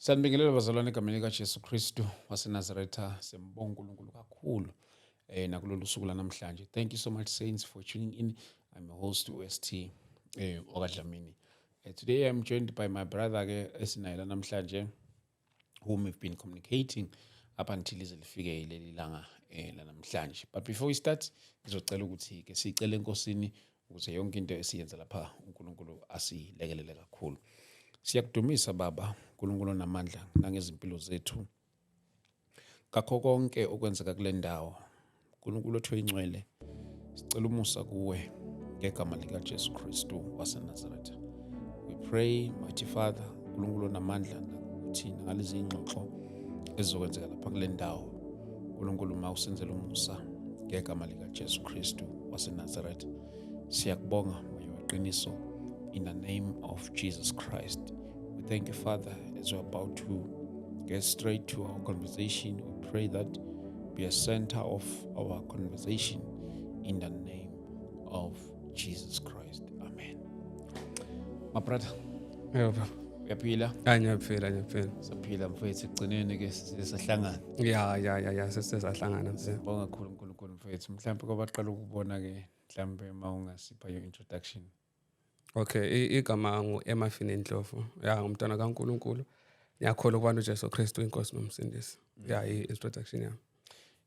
Sanibingelela bazalwane egameni likaJesu Kristu waseNazaretha. Sembonga uNkulunkulu kakhulu nakulolu suku lanamhlanje. Thank you so much saints for tuning in. I'm your host UST Okadlamini. Today I'm joined by my brother ke esinayo namhlanje whom we've been communicating up until ize lifike leli langa lanamhlanje. But before we start, ngizocela ukuthi ke sicele enkosini ukuze yonke into esiyenza lapha uNkulunkulu asilekelele kakhulu. Siyakudumisa Baba uNkulunkulu namandla nangezimpilo zethu kakho konke okwenzeka kule ndawo. uNkulunkulu othiwe ingcwele, sicela umusa kuwe ngegama lika Jesu Kristu waseNazaretha. We pray mighty Father uNkulunkulu namandla ukuthi ngalezi ingxoxo ezizokwenzeka lapha kule ndawo, uNkulunkulu mawusenzele umusa ngegama lika Jesu Kristu waseNazaretha. Siyakubonga weqiniso in the name of Jesus Christ. We thank you, Father, as we're about to get straight to our conversation. We pray that be a center of our conversation in the name of Jesus Christ. Amen. My brother, Yebo. uyaphila? Ngiyaphila. Saphila mfethu, ekugcineni ke sisahlangana. Ya sesizahlangana mse. Sibonga kakhulu uNkulunkulu mfethu. Mhlawumbe kwabaqala ukubona ke mhlawumbe mawungasipha your introduction. Okay, igama ngu-Emafini Ndlovu. Ya ngumntwana kaNkulunkulu. Ngiyakholwa ukubana uJesu Kristu inkosi nomsindisi. Ya i-introduction yami.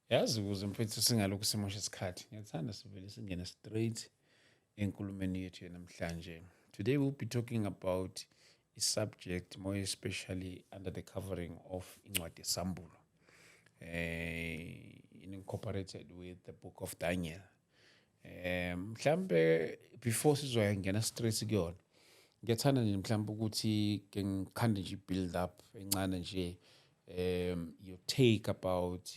Yazi ukuze mfethu singalokhu simosha isikhathi. Ngiyathanda sivele singene straight enkulumeni yethu namhlanje. Today we'll be talking about a subject more especially under the covering of incwadi yesambulo. Incorporated with the book of Daniel. Mhlambe before sizoyangena straight kuyona, ngiyathanda nje mhlambe ukuthi ke ngikhande nje build up encane nje your take about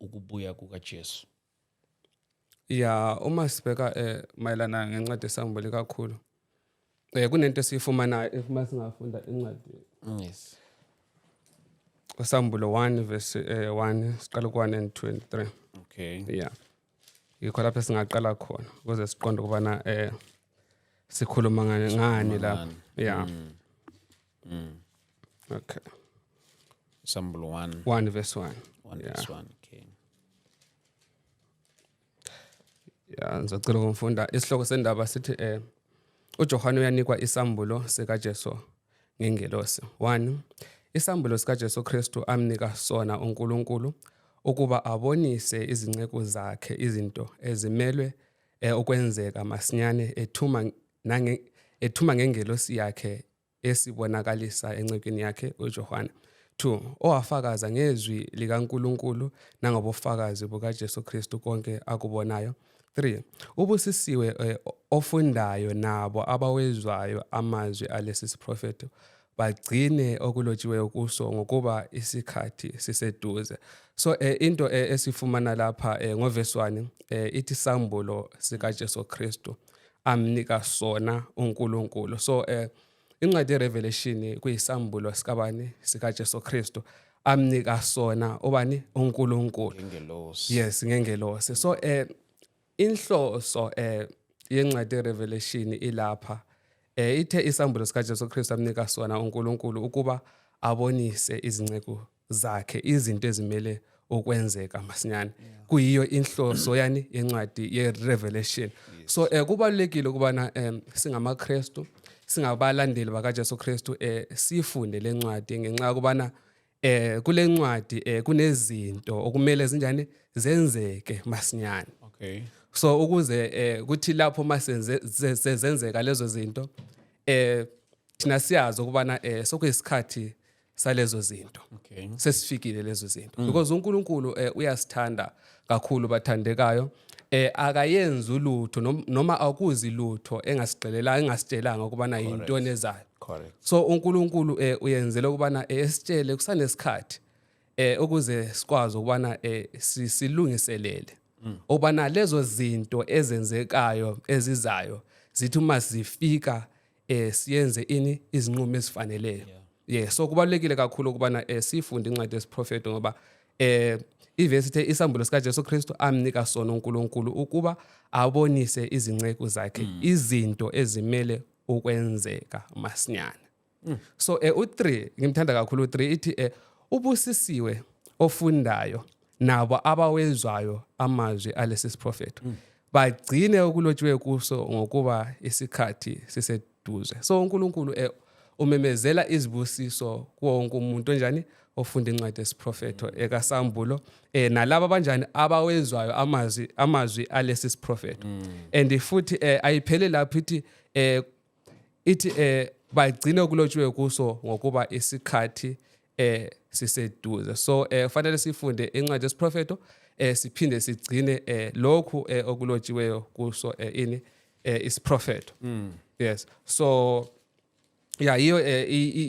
ukubuya kukaJesu. Ya uma sibheka mayelana ngencwadi yesambulo kakhulu. Kunento esifumana uma singafunda incwadi. Yes. Usambulo 1 verse 1 siqala ku1 and 23. Okay. Yeah. Yikho lapho singaqala khona ukuze siqonde ukubana sikhuluma ngani lapha. Yeah. Okay. Sambulo 1 verse 1. 1 verse 1. Okay. Yeah, ngizocela ukufunda isihloko sendaba sithi uJohane uyanikwa isambulo sikaJesu ngengelosi. 1. Isambulo sikaJesu Kristu amnika sona uNkulunkulu ukuba abonise izinceko zakhe izinto ezimelwe ukwenzeka masinyane ethuma ngengelosi yakhe esibonakalisa encekweni yakhe uJohane. 2. Owafakaza ngezwi likaNkulunkulu nangobufakazi bukaJesu Kristu konke akubonayo. 3. Ubusisiwe ofundayo nabo abawezwayo amazwi alesi siprofeto bagcine okulotshiweyo kuso ngokuba isikhathi siseduze. So into esifumana lapha ngoverse 1 ithi isambulo sikaJesu Kristu amnika sona uNkulunkulu. So incwadi yeRevelation kuyisambulo sikabani sikaJesu Kristu amnika sona obani uNkulunkulu. Ngengelosi. Yes, ngengelosi. So inhloso yencwadi yeRevelation ilapha ithe isambulo sikaJesu Kristu amnika sona uNkulunkulu ukuba abonise izinceko zakhe izinto ezimele ukwenzeka masinyane. Kuyiyo inhloso yani yencwadi yeRevelation. So kubalulekile ukubana singamaKristu singabalandeli bakaJesu Kristu sifunde lencwadi ngenxa ukubana kule ncwadi kunezinto okumele zinjani zenzeke masinyane. Okay. So ukuze kuthi lapho masenzeka lezo zinto thina siyazi ukubana sokuyisikhathi salezo zinto. Okay. Sesifikile lezo zinto because uNkulunkulu uyasithanda kakhulu bathandekayo. Akayenza ulutho noma akuzi lutho engasitshelanga ukubana yintoni ezayo. Correct. So uNkulunkulu uyenzele ukubana esitshele kusanesikhathi ukuze sikwazi ukubana silungiselele obana lezo zinto ezenzekayo ezizayo zithi uma zifika siyenze izinqumo ezifaneleyo. Yeah, so kubalulekile kakhulu ukubana sifunde incwadi yesiprofeto ngoba ivesi ithi isambulo sikaJesu Kristu amnika sona uNkulunkulu ukuba abonise izinceko zakhe izinto ezimele ukwenzeka masinyane. So u3 ngimthanda kakhulu u3 ithi ubusisiwe ofundayo nabo abawezwayo amazwi alesi prophet bagcine okulotshiwe kuso ngokuba isikhathi siseduze. So uNkulunkulu umemezela izibusiso kuwo wonke umuntu onjani ofunda incwadi yesiprofeto ekaSambulo nalabo abanjani abawezwayo amazwi alesi prophet. And futhi ayiphele lapho ithi bagcine okulotshiwe kuso ngokuba isikhathi siseduze. So kufanele sifunde incwadi yesiprofeto siphinde sigcine lokhu okulotshiweyo kuso isiprofeto. Yes. So yeah, iyo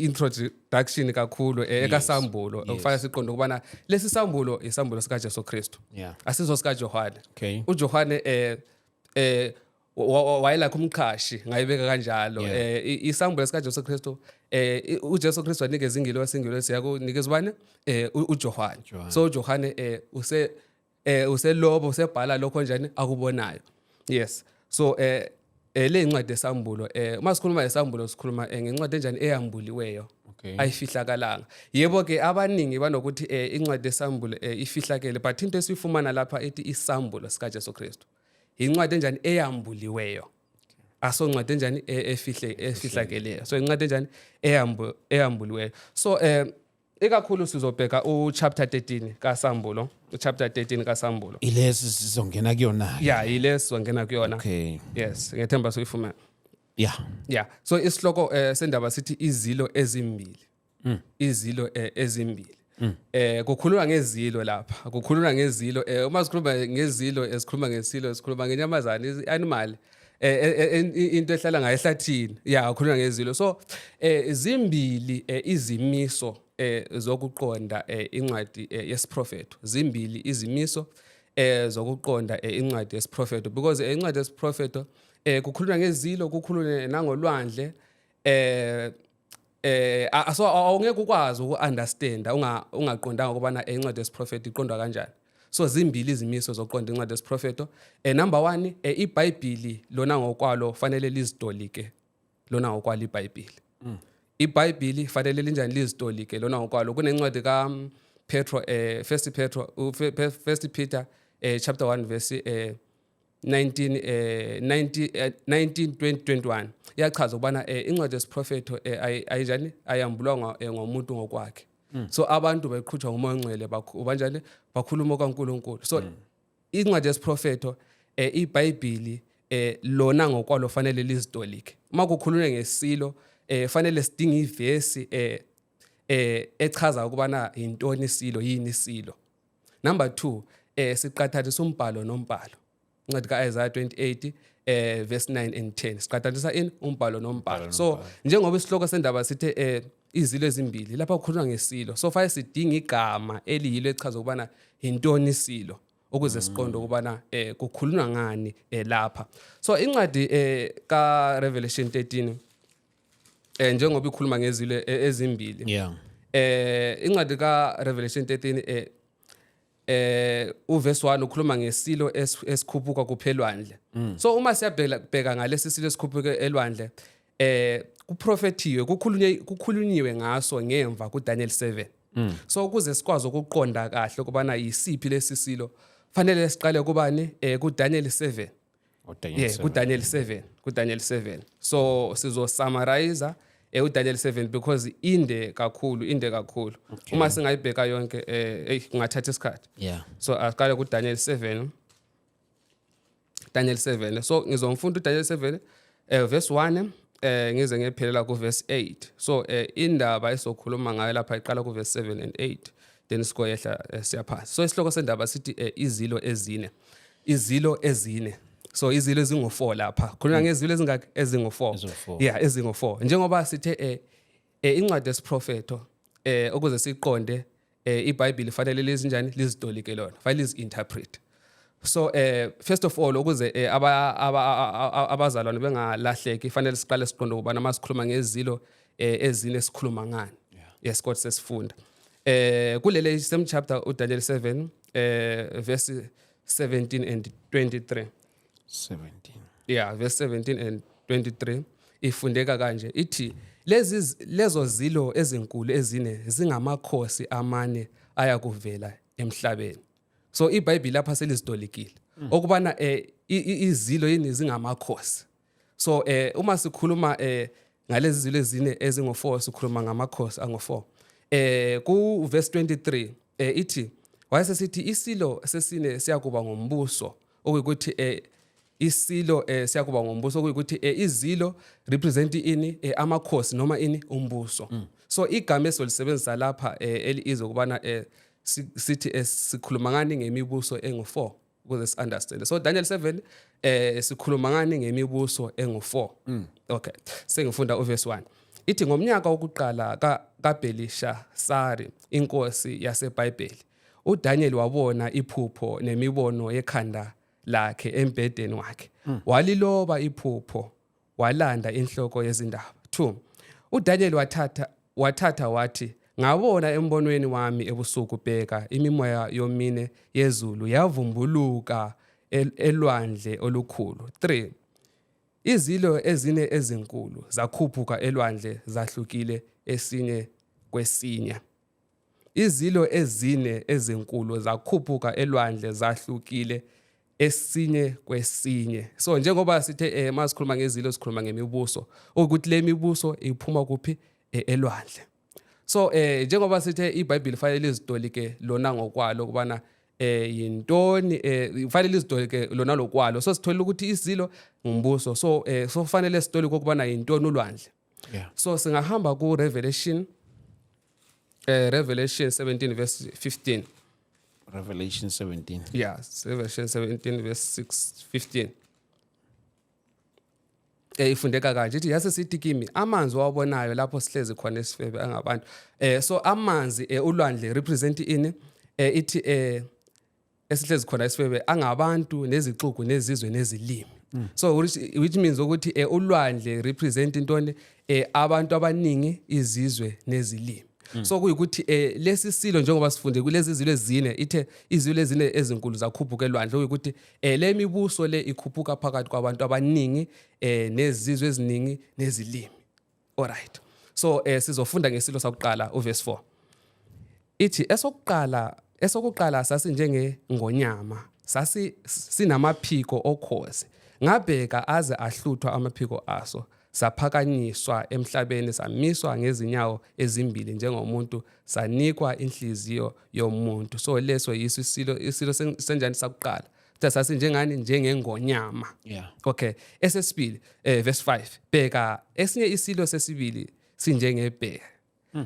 introduction kakhulu ekaSambulo okufanele siqonde ukubana lesi sambulo isambulo sika Jesu Kristu. Asizo sika Johane. Okay. uJohane wayelakho umqhashi ngayibeka kanjalo. Isambulo sika Jesu Kristu uJesu Kristu wanikeza ingilosi yakunikeza ubani uJohane. So uJohane uselobo usebhala lokho njani akubonayo. Yes. So le incwadi yesambulo uma sikhuluma ngesambulo sikhuluma ngencwadi enjani eyambuliweyo ayifihlakalanga. Yebo ke abaningi banokuthi incwadi yesambulo ifihlakele, but into esifumana lapha ethi isambulo sika Jesu Kristu incwadi enjani eyambuliweyo. Aso incwadi enjani efihlakeleyo. So incwadi enjani eyambuliweyo. So ekakhulu sizobheka uchapter 13 kaSambulo, uchapter 13 kaSambulo. Ilesi sizongena kuyona. Yeah, ilesi sizongena kuyona. Okay. Yes, ngethemba soyifumana. Yeah. So isihloko sendaba sithi izilo ezimbili. Izilo ezimbili. Kukhuluma ngezilo lapha. Kukhuluma ngezilo uma sikhuluma ngezilo esikhuluma ngesilo esikhuluma ngenyamazana animal into ehlala ngayo ehlathini. Yeah, kukhuluma ngezilo. So zimbili izimiso zokuqonda incwadi yesiprofeto. Zimbili izimiso zokuqonda incwadi yesiprofeto, because incwadi yesiprofeto kukhulunywa ngezilo, kukhulunywa nangolwandle. So awungeke ukwazi uku-understand ungaqondanga ukubana incwadi yesiprofeto iqondwa kanjani. So zimbili izimiso zokuqonda incwadi yesiprofeto. Number 1, iBhayibhili lona ngokwalo fanele lizitolike lona ngokwalo iBhayibhili. iBhayibhili fanele linjani lizitolike lona ngokwalo. Kunencwadi kaPetro 1 Peter chapter 1 verse 19 20 21 iyachaza ukubana incwadi yesiprofeto ayinjani ayambulwa ngomuntu ngokwakhe. So abantu beqhutshwa ngumoya ongcwele banjani bakhuluma kaNkulunkulu. So incwadi yesiprofeto iBhayibhili lona ngokwalo fanele lizitolike. Uma kukhulunywa ngesilo fanele sidinge ivesi echaza ukubana intoni isilo, yini isilo. Number 2, siqhathanisa umbhalo nombhalo. Incwadi kaIsaiah 28 verse 9 and 10. Siqhathanisa umbhalo nombhalo. So njengoba isihloko sendaba sithe izilo ezimbili lapha kukhulunywa ngesilo. So fanele sidinge igama eliyilo echaza ukubana intoni isilo ukuze siqonde ukubana kukhulunywa ngani lapha. So incwadi kaRevelation 13 njengoba ikhuluma ngezilo ezimbili. Incwadi kaRevelation 13 uverse 1 ukhuluma ngesilo esikhuphuka kuphelwandle. So uma siyabheka ngalesi silo esikhuphuka elwandle kuprofethiwe kukhulunyiwe ngaso ngemva kuDaniel 7. So ukuze sikwazi ukuqonda kahle ukubana yisiphi lesi silo fanele siqale kubani kuDaniel 7. kuDaniel 7. So sizo summarize uDaniel 7 because inde kakhulu. Uma singayibheka yonke kungathatha isikhathi. So asiqale kuDaniel 7. So ngizomfunda uDaniel 7 verse 1 ngize ngephelela ku verse 8. So indaba esokhuluma ngayo lapha iqala ku verse 7 and 8 then sikoyehla siyaphansi. So isihloko sendaba sithi izilo ezine. So izilo ezingu4 lapha. Khuluma ngezilo ezingaki ezingu4. Yeah, ezingu4. Njengoba sithe incwadi yesiprofeto ukuze siqonde iBhayibhili fanele lizinjani lizitolike lona. Fanele lizinterpret. So first of all ukuze abazalwane bengalahleki fanele siqale siqonde ukubana masikhuluma ngezilo ezine sikhuluma ngani. Yes, God sesifunda. Kulele same chapter uDaniel 7 verse 17 and 23. 17. Yeah, verse 17 and 23 ifundeka kanje ithi lezo zilo ezinkulu ezine zingamakhosi amane ayakuvela emhlabeni. So iBhayibheli lapha selizidolikile okubana izilo yini zingamakhosi. So uma sikhuluma ngalezi zilo ezine ezingo4 sikhuluma ngamakhosi ango4. Ku verse 23 ithi wayesesithi isilo sesine siyakuba ngombuso okuyikuthi isilo siyakuba ngombuso okuyikuthi izilo represent ini amakhosi noma ini umbuso. So igama esolisebenzisa lapha elizo kubana sithi sikhuluma ngani ngemibuso engu4 ukuze si understand. So Daniel 7 sikhuluma ngani ngemibuso engu4. Okay, sengifunda uverse 1. Ithi ngomnyaka wokuqala kaBelishasari inkosi yaseBhabheli uDaniel wabona iphupho nemibono yekhanda lakhe embhedeni wakhe. Waliloba iphupho walanda inhloko yezindaba. 2. uDaniel wathatha wathi ngabona embonweni wami ebusuku bheka imimoya yomine yezulu yavumbuluka elwandle olukhulu. 3. izilo ezine ezinkulu zakhuphuka elwandle zahlukile esinye kwesinye. Izilo ezine ezinkulu zakhuphuka elwandle zahlukile esinye kwesinye. So njengoba sithe masikhuluma ngezilo sikhuluma ngemibuso ukuthi le mibuso iphuma kuphi elwandle. So njengoba sithe iBhayibheli fanele izidolike lona ngokwalo kubana yintoni fanele izidolike lona lokwalo. So sithola ukuthi izilo ngumbuso. So fanele sidolike ukubana yintoni ulwandle. So singahamba ku Revelation 17 verse 15. Revelation 17. Yes, Revelation 17 verse 15. Ifundeka kanje ithi yase sithi kimi amanzi wabonayo lapho sihlezi khona esifebe angabantu. So amanzi ulwandle represent ini ithi esihlezi khona esifebe angabantu nezixuku nezizwe nezilimi. So which means ukuthi ulwandle represent intoni abantu abaningi izizwe nezilimi. So kuyikuthi lesi silo njengoba sifunde kulezi izilo ezine ithe izilo ezine ezinkulu zakhuphuka elwandle ukuthi le mibuso le ikhuphuka phakathi kwabantu abaningi nezizwe eziningi nezilimi. Alright. So sizofunda ngesilo sakuqala uverse 4. Ithi esokuqala sasi njengengonyama sasi sinamaphiko okhozi ngabheka aze ahluthwa amaphiko aso saphakanyiswa emhlabeni samiswa ngezinyawo ezimbili njengomuntu sanikwa inhliziyo yomuntu. So leso yiso isilo senjani sakuqala sasi njengani njengengonyama. Okay, esesibili verse 5 bheka esinye isilo sesibili sinjengebhere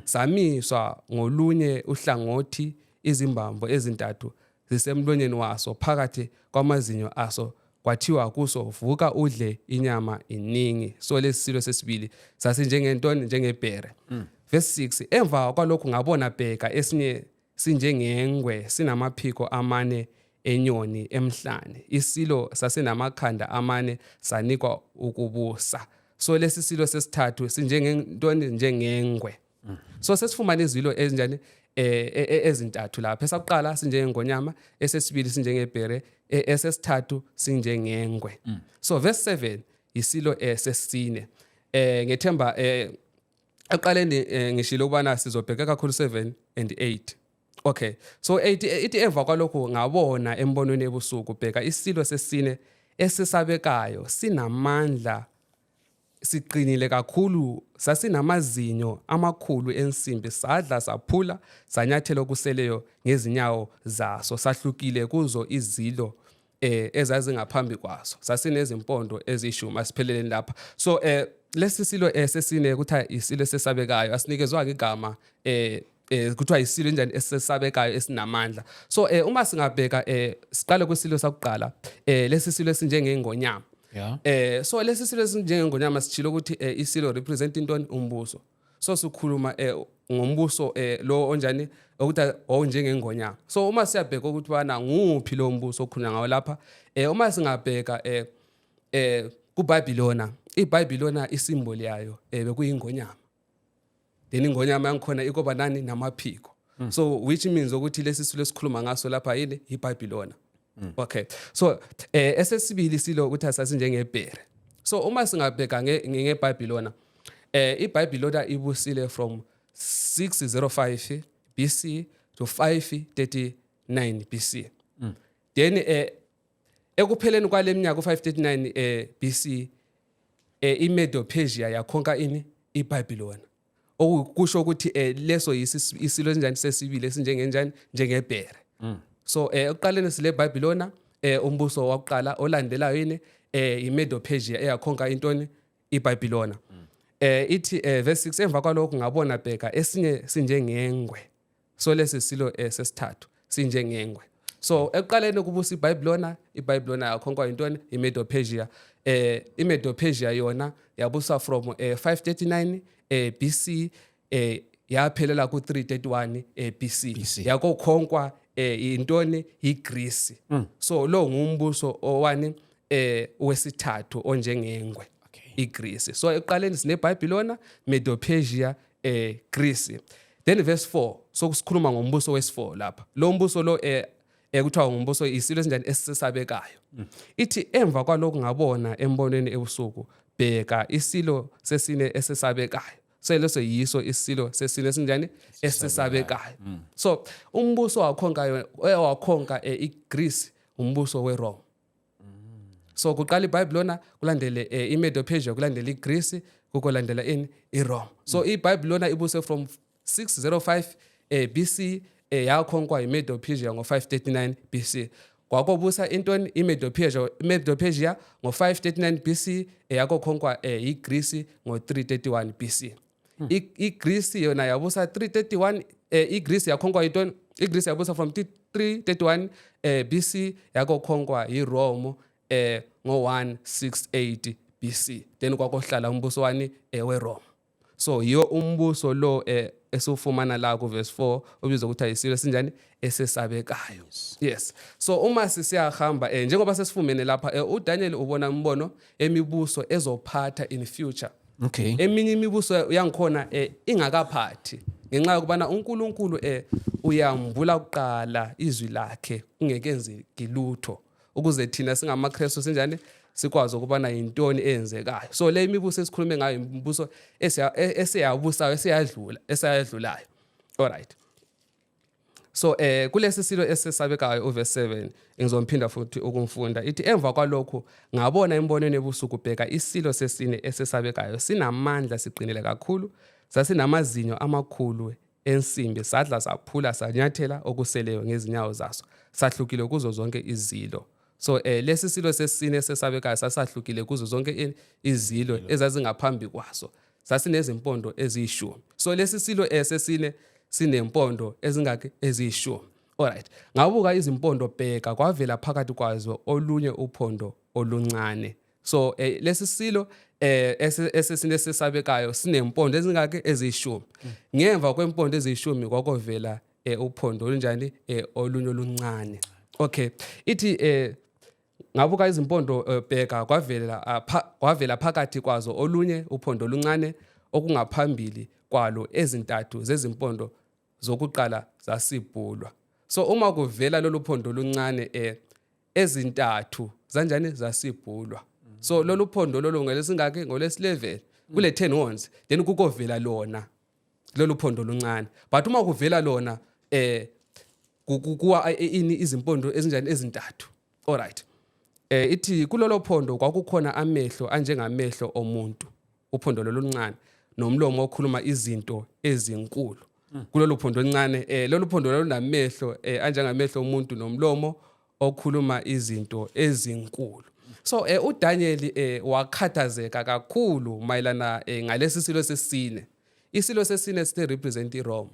samiswa ngolunye uhlangothi izimbambo ezintathu zisemlonyeni waso phakathi kwamazinyo aso kwathiwa kuso vuka udle inyama iningi. So lesilo sesibili sasi njengentoni njengebhere. Verse 6 emva kwalokhu ngabona bheka esinye sinjengengwe sinamaphiko amane enyoni emhlane. Isilo sasinamakhanda amane sanikwa ukubusa. So lesi silo sesithathu sinjengentoni njengengwe. So sesifumana izilo ezinjani ezintathu lapha. Esakuqala sinjengengonyama, esesibili sinjengebhere, esesithathu sinjengengwe. So verse 7 isilo sesine. Ngethemba aqaleni ngishilo ukubana sizobheka kakhulu 7 and 8. Okay. So 8 ithi emva kwalokho ngabona embonweni ebusuku bheka isilo sesine esesabekayo sinamandla siqinile kakhulu sasinamazinyo amakhulu ensimbi sadla saphula sanyathela okuseleyo ngezinyawo zaso sahlukile kuzo izilo ezazingaphambi kwaso sasinezimpondo ezishuma siphelele lapha. So lesi silo sesine kuthiwa isilo sesabekayo asinikezwa igama kuthiwa isilo njani esesabekayo esinamandla. So uma singabheka siqale kwisilo sakuqala lesi silo esinjengengonyama. So lesi silo esinjengengonyama sichilo ukuthi isilo represent intoni umbuso. So sikhuluma ngombuso lo onjani ukuthi onjengengonyama. So uma siyabheka ukuthi bana nguphi lo mbuso okhulunywa ngawo lapha uma singabheka kuBhabhilona iBhabhilona isimboli yayo bekuyingonyama. Then ingonyama yangikhona ikoba nani namaphiko. So which means ukuthi lesi silo esikhuluma ngaso lapha yini iBhabhilona. Okay. So esesibili silo ukuthi asasinjengebhere. So uma singabheka ngeBhabhilona iBhayibheli ibusile from 605 BC to 539 BC. Then ekupheleni kwaleminyaka u539 BC iMedo-Persia yakhonka iBhabhiloni. Okusho ukuthi leso isilo enjani sesibili esinjengenjani njengeBhere. So ekuqaleni sile Bhabhilona umbuso waqala olandelayo iMedo-Persia eyakhonka intoni iBhabhilona. Ithi verse 6 emva kwalokho ngabona bheka esinye sinjengengwe. So lesi silo sesithathu sinjengengwe. So ekuqaleni kubusa iBhabhilona yakhonkwa intoni iMedo-Persia. iMedo-Persia yona yabusa from 539 BC yaphelela ku331 BC. Yakokhonkwa intoni iGreece. So lo ngumbuso owani wesithathu onjengengwe iGreece. So ekuqaleni sineBhabhilona, Medo-Persia, Greece. Then verse 4 sokusikhuluma ngombuso wesi4 lapha. Lo mbuso lo kuthiwa ngumbuso isilo esinjani esisabekayo. Ithi emva kwalokho ngabona embonweni ebusuku bheka isilo sesine esisabekayo. So leso yiso isilo sesine esinjani esisabekayo. So umbuso wakhonka iGreece umbuso weRome. So kuqala iBhabhilona kulandele iMedo-Persia kulandele iGreece kulandela iRome. So iBhabhilona ibuse from 605 BC yakhonkwa iMedo-Persia ngo539 BC. Kwakobusa intoni iMedo-Persia ngo539 BC yakokhonkwa iGreece ngo331 BC. iGreece yona yabusa 331 iGreece yakhonkwa intoni iGreece yabusa from 331 BC yakokhonkwa iRome ngo168 BC. Then kwakohlala umbuso wani weRome. So yiyo umbuso lo esufumana la ku verse 4 obizwa ukuthi ayisilo sinjani esesabekayo. Yes. So uma sisiyahamba njengoba sesifumene lapha uDaniel ubona imbono emibuso ezophatha in future. Okay. Eminye imibuso yangikhona ingakaphathi ngenxa yokubana uNkulunkulu uyambula kuqala izwi lakhe kungekenzi gilutho ukuze thina singamaKristu sinjani sikwazi ukubana yintoni eyenzekayo. So le imibuso esikhulume ngayo imibuso eseyabusayo eseyadlulayo. All right. So kulesi silo esesabekayo uverse 7 ngizomphinda futhi ukumfunda ithi emva kwalokho ngabona embonweni ebusuku bheka isilo sesine esesabekayo sinamandla siqinile kakhulu sasinamazinyo amakhulu ensimbi sadla saphula sanyathela okuseleyo ngezinyawo zaso sahlukile kuzo zonke izilo. So lesi silo sesine esesabekayo sasahlukile kuzo zonke izilo ezazingaphambi kwaso sasinezimpondo eziyishumi. So lesi silo sesine sinempondo ezingaki eziyishumi. Alright. Ngabuka izimpondo bheka kwavela phakathi kwazo olunye uphondo oluncane. So lesi silo esesine sesabekayo sinempondo ezingaki eziyishumi. Ngemva kwempondo eziyishumi kwakovela uphondo olunjani olunye oluncane. Okay. Ithi ngabuka izimpondo bheka kwavela phakathi kwazo olunye uphondo oluncane okungaphambili kwalo ezintathu zezimpondo zokuqala zasibhulwa. So uma kuvela lolu phondo oluncane ezintathu zanjani zasibhulwa. So lolu phondo lolu ngelesingaki ngolesi11 kule 10 horns then kukovela lona lolu phondo oluncane. But uma kuvela lona kuwa izimpondo ezinjani ezintathu. All right. Ithi kulolo phondo kwakukhona amehlo anjengamehlo omuntu uphondo loluncane nomlomo okhuluma izinto ezinkulu. Kulolu phondo oluncane lolu phondo lunamehlo anjengamehlo omuntu nomlomo okhuluma izinto ezinkulu. So uDaniel wakhathazeka kakhulu mayelana ngalesi silo sesine. Isilo sesine sithe represent iRome.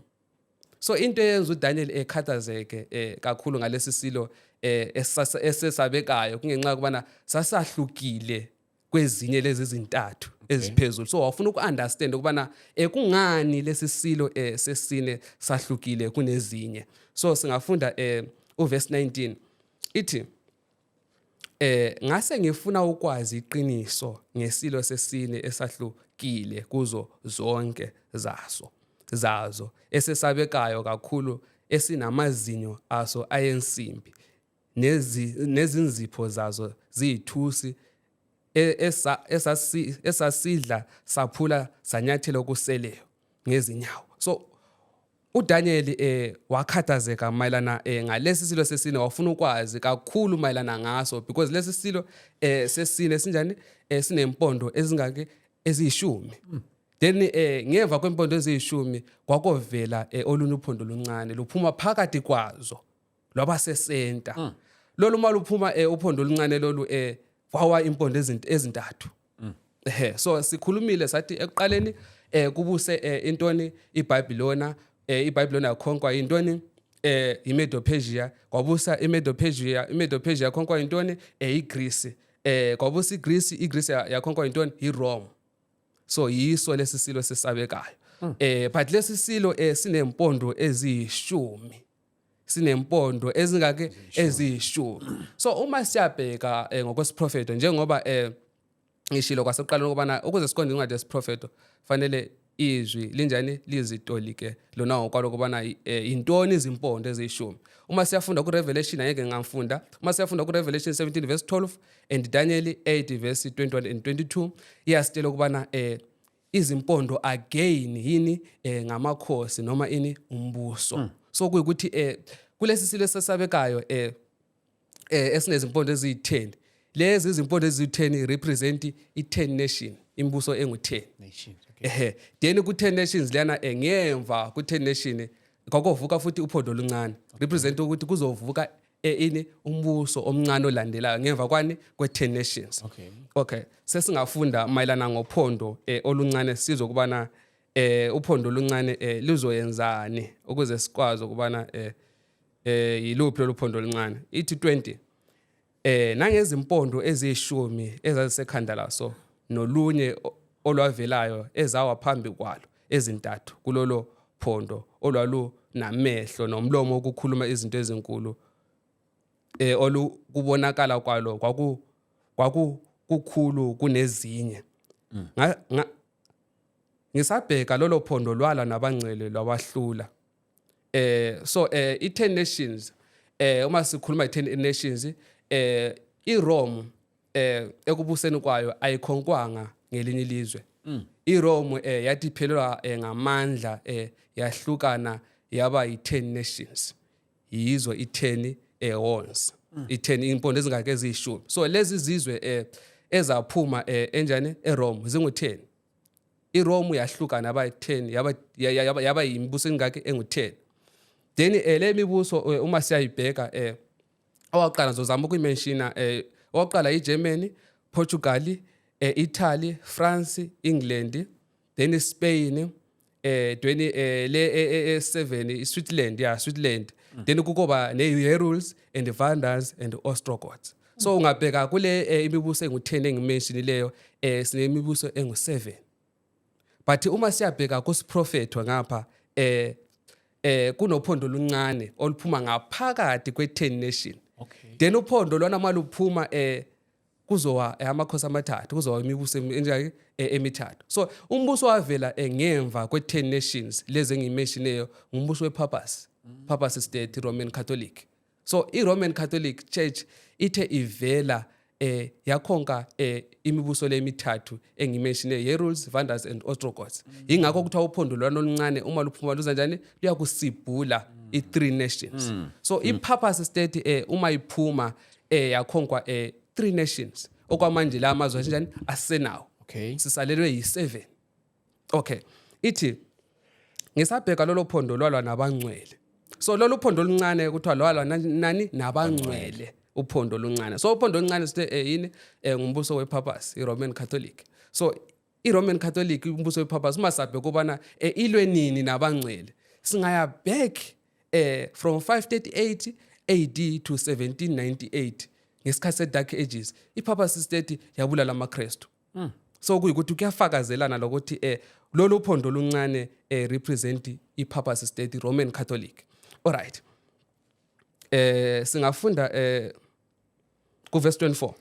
So into eyenza uDaniel ekhathazeke kakhulu ngalesi silo esesabekayo kungenxa yokubana sasahlukile kwezinye lezi zintathu eziphezulu. So wafuna ukunderstand ukubana kungani lesi silo sesine sahlukile kunezinye. So singafunda uverse 19 ithi ngase ngifuna ukwazi iqiniso ngesilo sesine esahlukile kuzo zonke zazo esesabekayo kakhulu esinamazinyo aso ayensimbi nezinzipho zazo ziyithusi esasidla saphula sanyathela okuseleyo ngezinyawo. So uDaniel wakhathazeka mayelana ngalesi silo sesine, wafuna ukwazi kakhulu mayelana ngaso because lesi silo sesine sinjani sinempondo ezingake eziyishumi. Then ngemva kwempondo eziyishumi kwakovela olunye uphondo oluncane luphuma phakathi kwazo lwaba sesenta. Lolu maluphuma uphondo oluncane lolu kwawa impondo ezintathu. So sikhulumile sathi ekuqaleni kubuse intoni iBabylona, iBabylona yakhonkwa intoni iMedo-Persia, kwabusa iMedo-Persia yakhonkwa intoni iGreece, kwabusa iGreece yakhonkwa intoni iRome. So yiso lesi silo sesabekayo. But lesi silo sinempondo eziyishumi. Sinempondo ezingake eziyishumi. So uma siyabheka ngokwesiprofeto njengoba ngishilo kwasekuqaleni ukubana ukuze siqonde incwadi yesiprofeto fanele izwi linjani lizitolike lona ngokwalo kubana intoni izimpondo eziyishumi. Uma siyafunda kuRevelation angeke ngamfunda. Uma siyafunda kuRevelation 17 verse 12 and Daniel 8 verse 21 and 22 iyasitshela ukubana izimpondo again yini ngamakhosi noma ini umbuso. So kuyikuthi kulesi silo sesabekayo esinezimpondo eziyi-10. Lezi izimpondo eziyi-10 represent i-10 nation, imbuso engu-10 nation. Then ku-10 nations lana ngemva ku-10 nation kwakovuka futhi uphondo oluncane represent ukuthi kuzovuka ini umbuso omncane olandelayo ngemva kwani kwe-10 nations. Okay, sesingafunda mayelana ngophondo oluncane sizwe kubana uphondo oluncane luzoyenzani ukuze sikwazi ukubana yiluphi loluphondo oluncane. Ithi 20 nangezimpondo eziyishumi ezazisekhanda laso nolunye olwavelayo ezawa phambi kwalo ezintathu kulolo phondo olwalu namehlo nomlomo ukukhuluma izinto ezinkulu olukubonakala kwalo kwakukhulu kunezinye. Ngisabheka lolo phondo lwala nabangcwele lwabahlula. So i-10 nations uma sikhuluma i-10 nations iRome ekubuseni kwayo ayikhonkkwanga ngelinye ilizwe. iRome yathi phelelwa ngamandla yahlukana yaba yi-10 nations. Yizo i-10 horns. I-10 impondo ezingake eziyishumi. So lezi zizwe ezaphuma enjani eRome zingu-10. iRome yahlukana yaba yi-10 yaba yimibuso engake engu-10. Then le mibuso uma siyayibheka awaqala ngizozama ukuyimenshina oqala iGermany, Portugal, Italy, France, England, then Spain, then le 7 Switzerland, Switzerland. Then kukoba ne-Heruls and Vandals and Ostrogoths. So ungabheka kule imibuso engu-10 engimenshinileyo sinemibuso engu-7. But uma siyabheka kusiprofetho ngapha kunophondo oluncane oluphuma ngaphakathi kwe-10 nation. Then uphondo lwana maluphuma kuzowa amakhosi amathathu kuzowa imibuso enjake emithathu. So umbuso wavela ngemva kwe-10 nations lezi engimenshinileyo umbuso wePapacy. Papacy state Roman Catholic. So iRoman Catholic Church ithe ivela yakhonka imibuso lemithathu engimenshine Heruls, Vandals and Ostrogoths. Ingakho kuthiwa uphondo lwana oluncane uma luphuma luza njani luyakusibhula i-3 nations. So iPapacy state uma iphuma yakhonkwa 3 nations. Okwamanje la amazwe njani asenawo. Sisalelwe yi7. Okay. Ithi ngisabheka lolo phondo lwalwa nabangcwele. So lolo phondo oluncane kuthiwa lwalwa nani nabangcwele. Uphondo oluncane. So uphondo oluncane sithe yini ngumbuso wePapacy iRoman Catholic. So iRoman Catholic umbuso wePapacy uma sabheka ubana ilwe nini nabangcwele. Singaya back from 538 AD to 1798 ngesikhathi se-Dark Ages iPapacy state yabulala amaKristu. So kuyikuthi kuyafakazelana lokuthi lolu phondo oluncane represent iPapacy state Roman Catholic. Alright. Singafunda ku verse 24.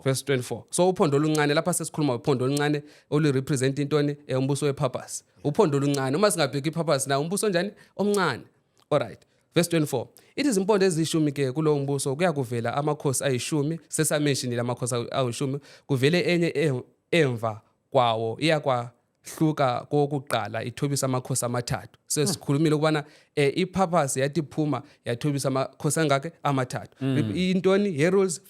Verse 24. So uphondo oluncane lapha sesikhuluma uphondo oluncane olu represent intoni umbuso wePapacy. Uphondo oluncane uma singabheka iPapacy na umbuso njani omncane. Alright. verse 24 ithi izimpondo ezishumi ke kulowo mbuso kuyakuvela amakhosi ayishumi sesamentionile amakhosi ayishumi kuvele enye emva kwawo iyakwahluka kokuqala ithobisa amakhosi amathathu sesikhulumile ukubana ipurpose yathi phuma yathobisa amakhosi angake amathathu intoni Heruls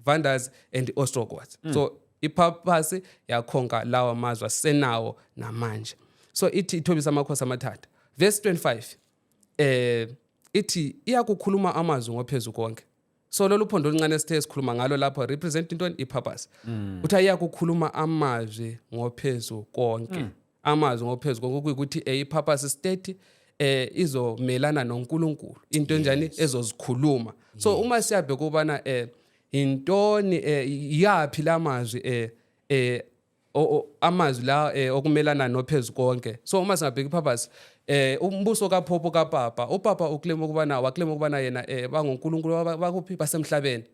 Vandals and Ostrogoths so ipurpose yakhonka lawa mazwe senawo namanje so ithi ithobisa amakhosi amathathu verse 25 ithi iyakukhuluma amazwi ngophezulu konke so lolu phondo oluncane sithe sikhuluma ngalo lapho represent intoni ipurpose uthi iyakukhuluma amazwi ngophezulu konke amazwi ngophezulu konke kuyikuthi ipurpose state izomelana noNkulunkulu into enjani ezozikhuluma so uma siyabheka ubana intoni yapi lamazwi amazwi la okumelana nophezulu konke so uma singabheka ipurpose umbuso kaPhopo kaPapa uPapa uclaim ukubana yena bangoNkulunkulu bakuphi basemhlabeni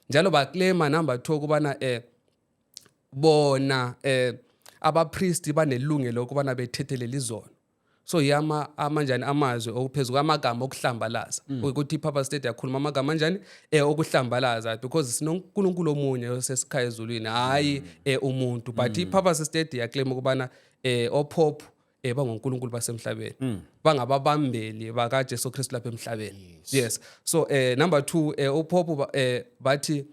njalo baclaima number 2 ukubana bona abapriest banelungelo ukubana bethethelela izono so yama amanjani amazwi okuphezulu amagama okuhlambalaza ukuthi iPapa state yakhuluma amagama anjani okuhlambalaza because sinoNkulunkulu omunye osesikhaya ezulwini hayi umuntu but iPapa state yaclaim ukubana oPope bangoNkulunkulu basemhlabeni bangababambeli bakaJesu Kristu lapha emhlabeni yes so number 2 uPope bathi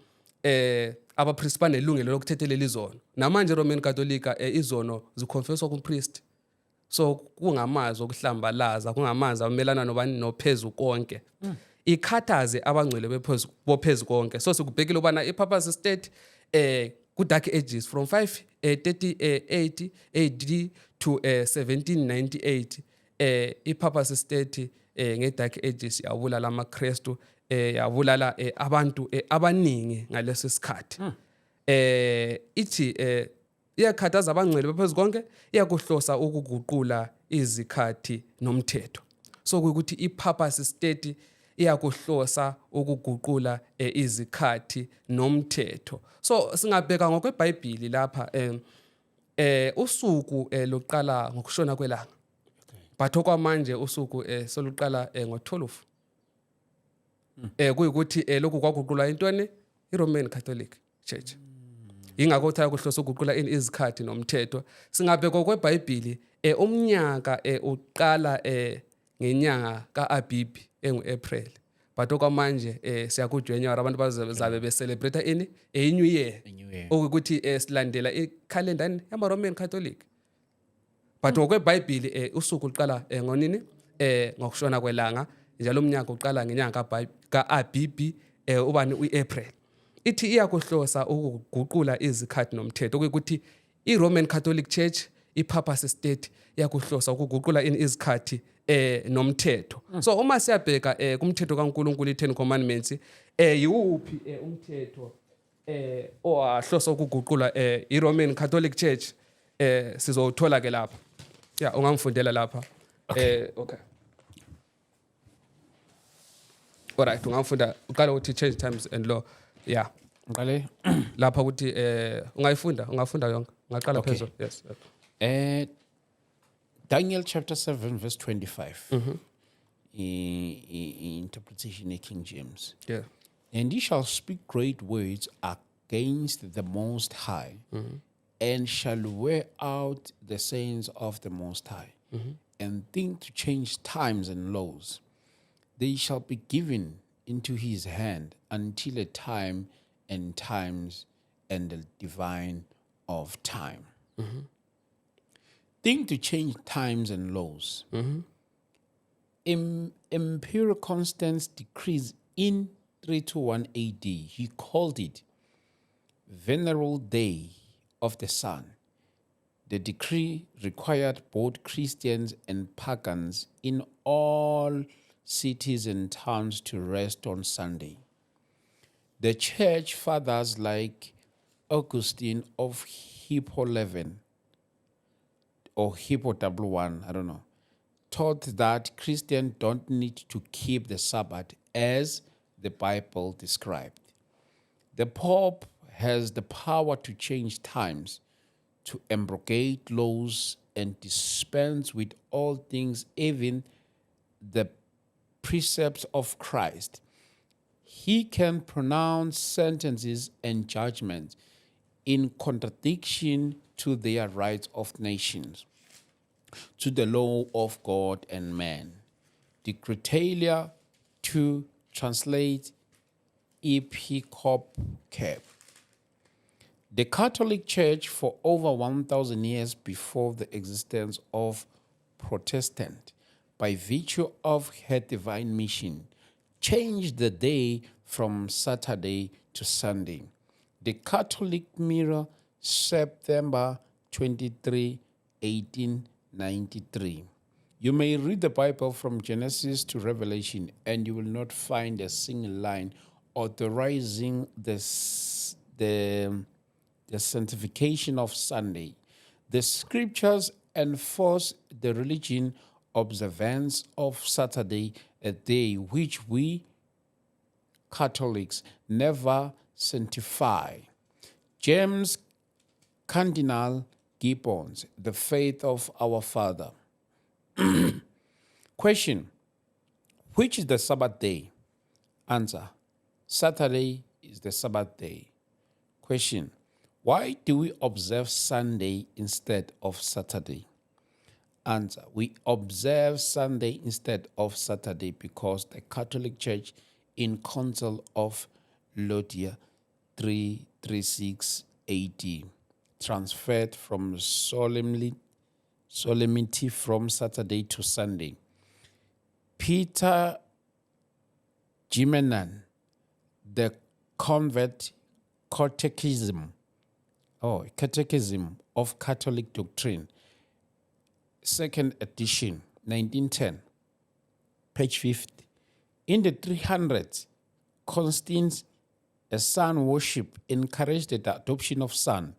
abapriest banelungelo lokuthethelela izono namanje Roman Catholic izono ziconfesswa kumpriest so kungamazwi okuhlambalaza kungamazwi amelana nobani nophezulu konke ikhathaze abangcwele bophezulu konke so sikubhekile ubana ipurpose state ku dark ages from 538 AD to 1798 ipurpose state nge dark ages yabulala amaKristu yabulala abantu abaningi ngalesi sikhathi ithi iyakhathaza abangcwele bephezulu konke iyakuhlosa ukuguqula izikhathi nomthetho so kuyikuthi ipurpose state iyakuhlosa ukuguqula izikhathi nomthetho so singabheka ngokweBhayibhili lapha usuku loqala ngokushona kwelanga but okwamanje usuku soluqala ngo12 kuyikuthi lokhu kwaguqulwa intoni iRoman Catholic Church ingakho uthaya kuhlosa ukuguqula izikhathi nomthetho singabheka kweBhayibhili umnyaka uqala ngenyanga kaAbib enguApril but okwamanje siyakuJanuary abantu bazabe becelebrate new year ukuthi silandela ikhalendani yamaRoman Catholic but okweBhayibhili usuku luqala ngonini ngokushona kwelanga njalo umnyaka uqala ngenyanga kaAbib ubani uApril ithi iyakuhlosa ukuguqula izikhathi nomthetho ukuthi iRoman Catholic Church ipurpose state iyakuhlosa ukuguqula izikhathi nomthetho so uma siyabheka kumthetho kaNkuluNkulu i10 commandments yiwuphi umthetho owahlosa ukuguqula iRoman Catholic Church sizothola ke lapha ungangifundela lapha okay alright ungangifunda uqala ukuthi change times and law ngiqale lapha ukuthi ungafunda yonke ngaqala phezulu yes Daniel chapter 7 verse 25 interpretation of King James and he shall speak great words against the Most High and shall wear out the saints of the Most High and think to change times and laws. They shall be given into his hand until a time and times and the divine of time. Think to change times and laws. Emperor Constance decrees in 321 AD, he called it Venerable Day of the Sun. The decree required both Christians and pagans in all cities and towns to rest on Sunday. The church fathers like Augustine of Hippo 11 or Hippo 11, I don't know, taught that Christians don't need to keep the Sabbath as the Bible described. The Pope has the power to change times, to abrogate laws, and dispense with all things, even the precepts of Christ. He can pronounce sentences and judgments in contradiction to their rights of nations, to the law of God and man. Decretalia to translate episcopate. The Catholic Church for over 1,000 years before the existence of Protestant, by virtue of her divine mission, changed the day from Saturday to Sunday. The Catholic Mirror, September 23, 1893. You may read the Bible from Genesis to Revelation, and you will not find a single line authorizing the sanctification of Sunday. The scriptures enforce the religion observance of Saturday, a day which we Catholics never sanctify. James Cardinal Gibbons, The Faith of Our Father. Question: which is the Sabbath day? Answer: Saturday is the Sabbath day. Question: why do we observe Sunday instead of Saturday? Answer: we observe Sunday instead of Saturday because the Catholic Church in Council of Laodicea 336 AD transferred from solemnity from Saturday to Sunday. Peter Jimenan, The Convert Catechism of Catholic Doctrine, 2nd edition, 1910, page 50. In the 300s, Constance, a sun worship, encouraged the adoption of sun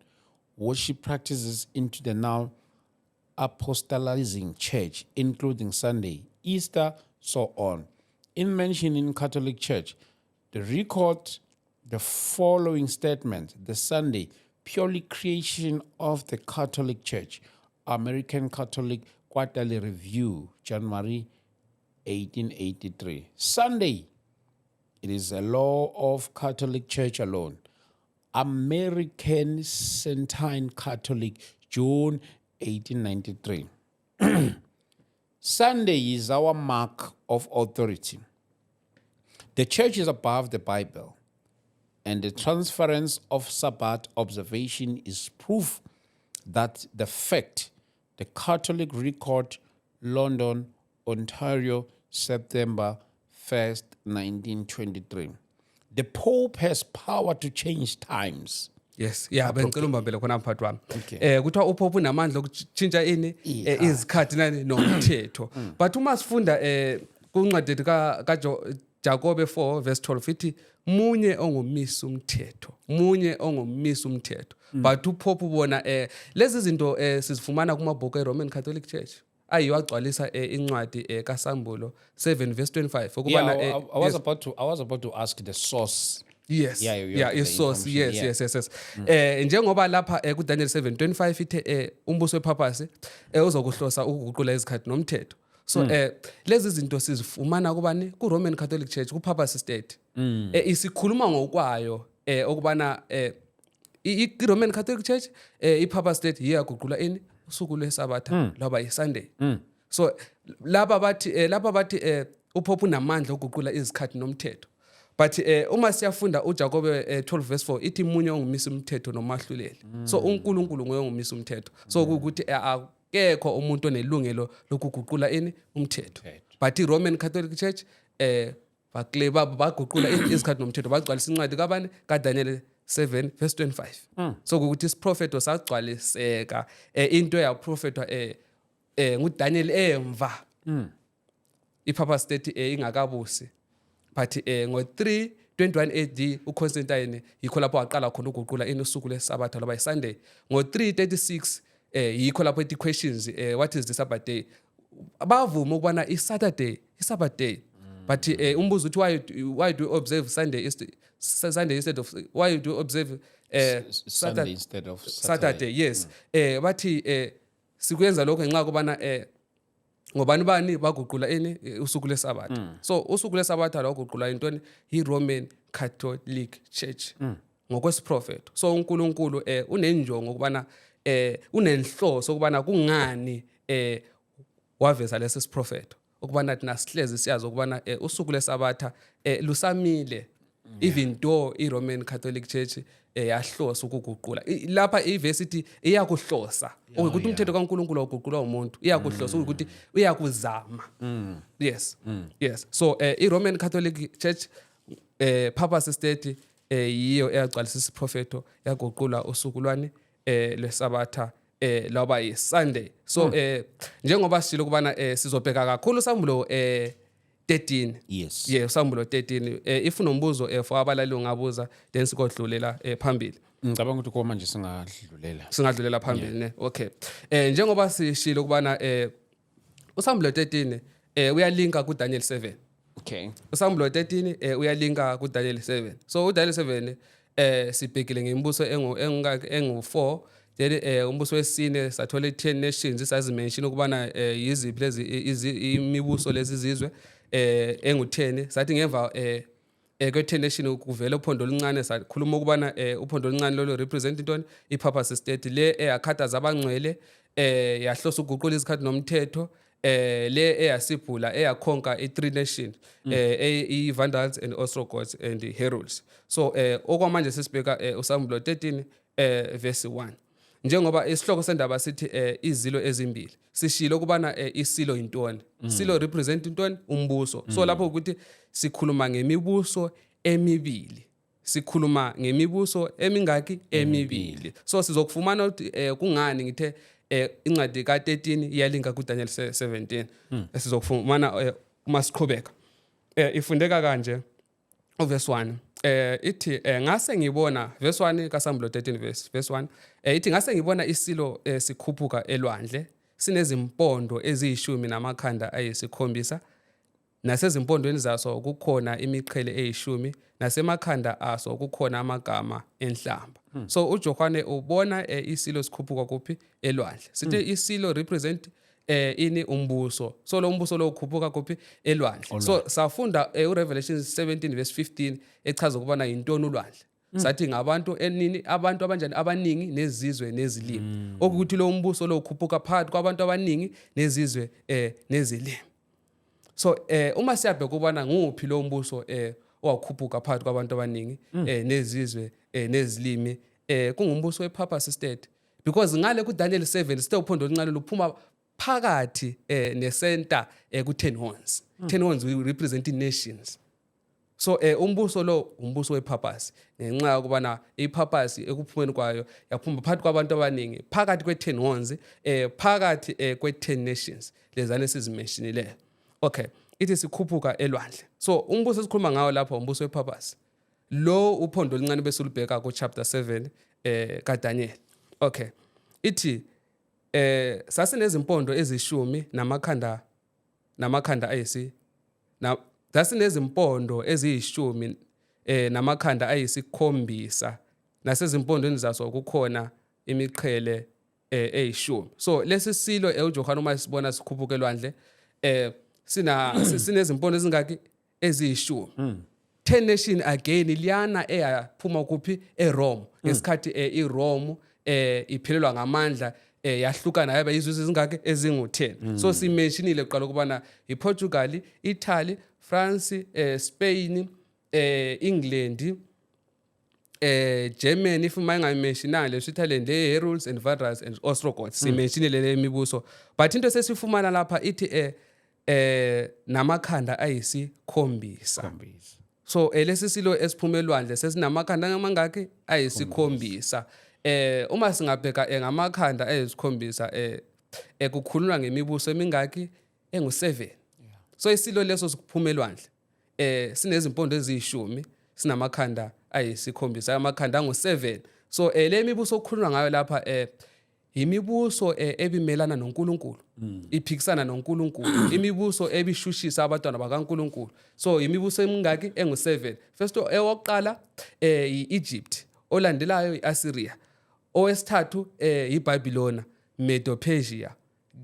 worship practices into the now apostolizing church, including Sunday, Easter, so on. In mentioning Catholic Church, they record the following statement: the Sunday, purely creation of the Catholic Church. American Catholic Quarterly Review, January 1883. Sunday, it is a law of Catholic Church alone. American Sentinel Catholic, June 1893. Sunday is our mark of authority. The Church is above the Bible, and the transference of Sabbath observation is proof that the fact. The Catholic Record, London, Ontario, September 1st, 1923. The Pope has power to change times. Yes, yeah, bengicela umbambele khona mphathi wami. Kuthiwa uPope unamandla okutshintsha ini izikhathi nani nomthetho. But uma sifunda kuncwadi ka Jakobe 4 verse 12 ithi munye ongumisi umthetho. But uPope ubona lezi zinto sizifumana kumabhuku eRoman Catholic Church. Ayiwa agcwalisa incwadi kaSambulo 7 verse 25 ukubana I was about to ask the source. Yes. Yeah, source. Yes. Njengoba lapha kuDaniel 7:25 ithe umbuso wephapasi uzokuhlosa ukuguqula izikhathi nomthetho. So lezi zinto sizifumana kubani kuRoman Catholic Church kuPapal State. Isikhuluma ngokwayo ukubana iRoman Catholic Church iPapal State iyaguqula ini usuku lweSabatha laba yiSunday. So laba bathi uPope unamandla okuguqula izikhathi nomthetho. But uma siyafunda uJakobe 12 verse 4 ithi munye ongumisi umthetho nomahluleli. So uNkulunkulu nguye ongumisi umthetho. So ukuthi akekho umuntu onelungelo lokuguqula ini umthetho. But iRoman Catholic Church baguqula izikhathi nomthetho bagcwalisa incwadi kabani kaDaniel 7 verse 25. So ukuthi isiprofeto sagcwaliseka into yaprofetwa nguDaniel emva. iPapal State ingakabusi. But ngo-321 AD uConstantine yikho lapho waqala khona ukuguqula usuku lweSabatha laba yiSunday. Ngo-336 yikho lapho the questions what is the Sabbath day? Bavuma ukubana iSaturday iSabbath day. But umbuzo uthi why do you observe Sunday instead of why do you observe Sunday instead of Saturday? Yes. Bathi sikwenza lokho ngenxa kubana ngobani bani baguqula usuku lesabatha. So usuku lesabatha la uguqula intoni i-Roman Catholic Church ngokwesiprofeto. So uNkulunkulu unenjongo ukubana unenhloso ukubana kungani waveza lesi siprofeto ukubana thina sihlezi siyazi ukubana usuku lesabatha lusamile even though i-Roman Catholic Church yahlosa ukuguqula lapha ivesi ithi iyakuhlosa ukuthi umthetho kaNkulunkulu awuguqulwa umuntu iyakuhlosa ukuthi uyakuzama. Yes. So i-Roman Catholic Church purpose state yiyo eyagcwalisa isiprofeto yaguqula usuku lwani lesabatha laba yiSunday. So njengoba sishilo kubana sizobheka kakhulu Sambulo 13. Yes. Sambulo 13 if unombuzo for abalali ungabuza then sikodlulela phambili. Ngicabanga ukuthi manje singadlulela phambili ne. Okay. Njengoba sishilo kubana uSambulo 13 uyalinka kuDaniel 7. Okay. uSambulo 13 uyalinka kuDaniel 7. So uDaniel 7 sibhekile ngemibuso engu4 then umbuso wesine sathola 10 nations sazimention ukubana yiziphi lezi imibuso lezi zizwe engu10 sathi ngemva kwe-10 nation kuvela uphondo oluncane sakhuluma ukubana uphondo oluncane lolo represent intoni i-purpose state le eyakhataza abangcwele yahlosa ukuguqula izikhathi nomthetho le eyasibhula eyakhonka i3 nation i-Vandals and Ostrogoths and Herulds. So okwamanje sesibheka uSambulo 13 verse 1. Njengoba isihloko sendaba sithi izilo ezimbili sishilo ukubana isilo intoni silo represent intoni umbuso. So lapho ukuthi sikhuluma ngemibuso emibili sikhuluma ngemibuso emingaki emibili. So sizokufumana ukuthi kungani ngithe incwadi ka13 iyalinka kuDaniel 17 sizokufumana uma siqhubeka ifundeka kanje uverse 1 ithi ngase ngibona verse 1 kaSambulo 13 verse 1 ithi ngase ngibona isilo sikhuphuka elwandle sinezimpondo eziyishumi namakhanda ayisikhombisa nasezimpondweni zaso kukhona imiqhele eyishumi nasemakhanda aso kukhona amagama enhlamba. So uJohane ubona isilo sikhuphuka kuphi elwandle sithi isilo represent ini umbuso. So lo mbuso lo ukhuphuka kuphi elwandle. So safunda uRevelation 17 verse 15 echaza ukubana yintoni ulwandle. Sathi ngabantu abantu abanjani abaningi nezizwe nezilimi. Okuthi lo mbuso lo ukhuphuka phakathi kwabantu abaningi nezizwe nezilimi. So uma siyabheka ukubana nguphi lo mbuso owakhuphuka phakathi kwabantu abaningi nezizwe nezilimi kungumbuso we-purpose state because ngale kuDaniel 7 sithe uphondo oluncane luphuma phakathi necenter ku10 horns. 10 horns we represent nations. So umbuso lo umbuso we-purpose ngenxa ukubana i-purpose ekuphumeni kwayo yaphuma phakathi kwabantu abaningi phakathi kwe10 horns phakathi kwe10 nations lezane sizimentionile. Okay, ithi sikhuphuka elwandle. So umbuso esikhuluma ngawo lapha umbuso we-purpose lo uphondo oluncane bese ulibheka ku chapter 7 kaDaniel. Okay, ithi sasinezimpondo ezishumi namakhanda sasinezimpondo eziyishumi namakhanda ayisikhombisa nasezimpondweni zaso kukhona imiqhele eyishumi. So lesi silo uJohane uma sibona sikhuphuka elwandle sinezimpondo ezingaki eziyishumi. 10 nation again liyana eyaphuma kuphi eRome ngesikhathi iRome iphelelwa ngamandla yahlukana yaba izwe ezingaki ezingu10. So simentionile kuqala ukubana iPortugal, Italy, France, Spain, England, Germany if mangayimentionale Switzerland, Herulds and Vandals and Ostrogoths simentionile le mibuso. But into sesifumana lapha ithi namakhanda ayisikhombisa. So lesi silo esiphuma elwandle sesinamakhanda amangaki ayisikhombisa. Uma singabheka ngamakhanda ayisikhombisa kukhulunwa ngemibuso emingaki engu7. So isilo leso sikuphuma elwandle sinezimpondo eziyishumi sinamakhanda ayisikhombisa amakhanda angu7. So le mibuso okukhulunwa ngayo lapha imibuso ebimelana noNkulunkulu iphikisana noNkulunkulu imibuso ebishushisa abantwana bakaNkulunkulu. So imibuso emingaki engu7. First ewokuqala iEgypt, olandelayo iAssyria, owesithathu iBabylon, Medo-Persia,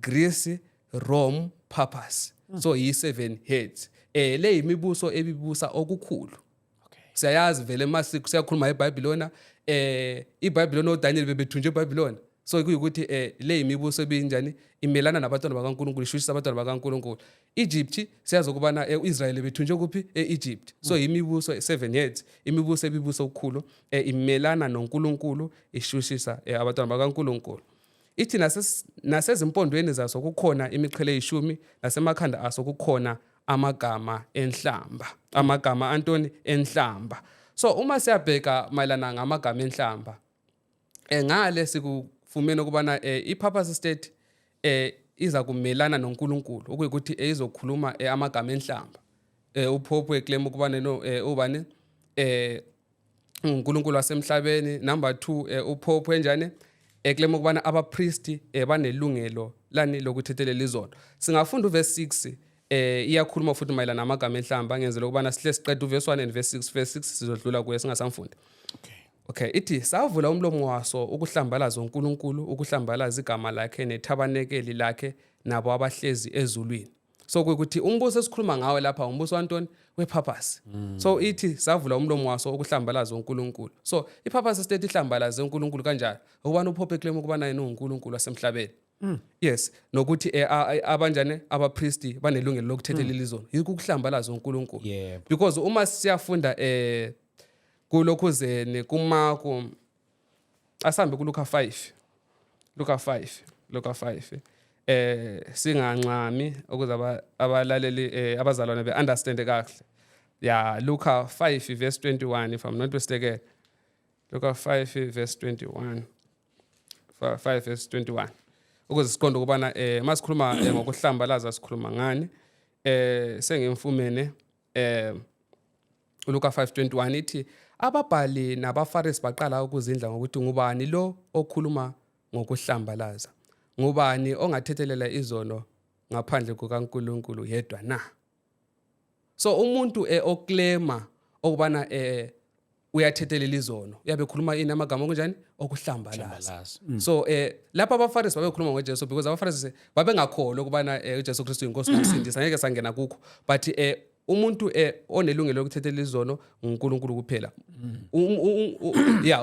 Greece, Rome purpose. So yi-7 heads. Le imibuso ebibusa okukhulu. Okay. Siyayazi vele mase siyakhuluma eBhabhilona iBhabhilona oDaniel bebethunjwe eBhabhilona. So kuyukuthi le imibuso ebinjani imelana nabantwana bakaNkuluNkulu ishusisa abantwana bakaNkuluNkulu. Egypt siyazi ukubana uIsrael bethunjwe kuphi eEgypt. So imibuso 7 heads imibuso ebibuso okukhulu imelana noNkuluNkulu ishusisa abantwana bakaNkuluNkulu. Ithi nasezimpondweni zaso kukhona imiqhele eyishumi nasemakhanda aso kukhona amagama enhlamba. Amagama antoni enhlamba. So uma siyabheka mayelana ngamagama enhlamba ngale sikufumene ukubana i-purpose state iza kumelana noNkulunkulu okuyikuthi izokhuluma amagama enhlamba. uPope eclaim ukubana no ubani uNkulunkulu wasemhlabeni. Number 2 uPope enjani eclaim ukubana abapriesti banelungelo lani lokuthethelela izono. Singafunda uverse 6 iyakhuluma futhi mayelana namagama enhlamba ngenzela ukubana sihle siqede uverse 1 and verse 6. Verse 6 sizodlula kuye singasamfundi. Okay, ithi savula umlomo waso ukuhlambalaza uNkulunkulu ukuhlambalaza igama lakhe nethabanekeli lakhe nabo abahlezi ezulwini. So ukuthi umbuso esikhuluma ngawe lapha umbuso wantoni wepurpose. So ithi savula umlomo waso ukuhlambalaza uNkulunkulu. So ipurpose state ihlambalaze uNkulunkulu kanjani ukubana uPope claim ukubana yena uNkulunkulu wasemhlabeni. Yes, nokuthi abanjane abapriesti banelungelo lokuthethelela izono ukuhlambalaza uNkulunkulu. Because uma siyafunda kulokhuzene kuMarko asambe kuLuka 5 singanxami ukuze abalaleli abazalwane beunderstand kahle. Luka 5 verse 21 if I'm not mistaken. Luka 5 verse 21. 5 verse 21. Ukuze siqonde ukubana masikhuluma ngokuhlambalaza sikhuluma ngani. Sengimfumene uLuka 5:21 ithi ababhali nabaFarisi baqala ukuzindla ngokuthi ngubani lo okhuluma ngokuhlambalaza. Ngubani ongathethelela izono ngaphandle kukaNkulunkulu yedwa na. So umuntu oclaima okubana uyathethelela izono uyabe khuluma ini amagama okunjani okuhlambalaza. So lapha abaFarisi babekhuluma ngoJesu because abaFarisi babengakholwa ukubana uJesu Kristu inkosi nomsindisi ngeke sangena kukho but umuntu onelungelo lokuthethelela izono uNkulunkulu kuphela.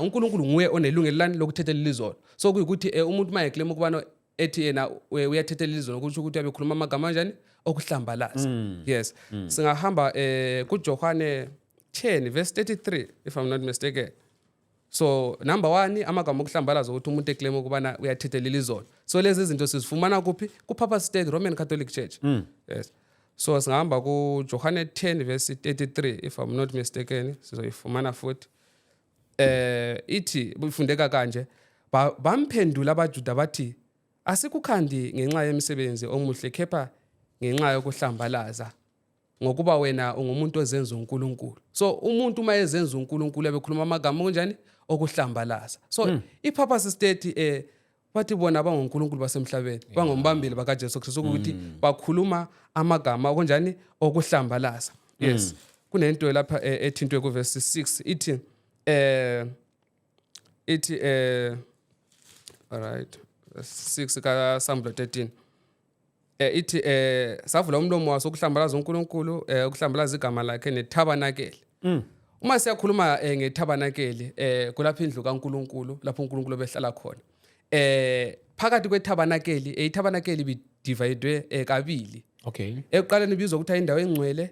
uNkulunkulu nguye onelungelo lani lokuthethelela izono. So kuyikuthi umuntu mayeclaim ukubana ethi yena uyathethelela izono ukuthi uyabe khuluma amagama kanjani okuhlambalaza. Yes. Singahamba kuJohane 10 verse 33 if I'm not mistaken. So number 1 amagama okuhlambalaza ukuthi umuntu eclaim ukubana uyathethelela izono. So lezi izinto sizifumana kuphi ku-Purpose State Roman Catholic Church. Yes. So singahamba kuJohane 10 verse 33 if I'm not mistaken sizoyifumana futhi. Ithi bufundeka kanje bamphendula abaJuda bathi asikukhandi ngenxa yemisebenzi omuhle kepha ngenxa yokuhlambalaza ngokuba wena ungumuntu ozenza uNkulunkulu. So umuntu mayezenza uNkulunkulu abekhuluma amagama kanjani okuhlambalaza. So iPurpose State bathi bona banguNkulunkulu basemhlabeni bangombambeli bakaJesu Kristu ukuthi bakhuluma amagama okunjani okuhlambalaza. Yes. Kunento lapha ethintwe kuverse 6 ithi alright 6 kaSamuel 13 ithi savula umlomo waso ukuhlambalaza uNkulunkulu ukuhlambalaza igama lakhe nethabanakeli. Uma siyakhuluma ngethabanakeli kulapha indlu kaNkulunkulu lapho uNkulunkulu behlala khona. Phakathi kwethabanakeli ithabanakeli bidividwe kabili. Okay. Ekuqaleni bizwa ukuthi indawo engcwele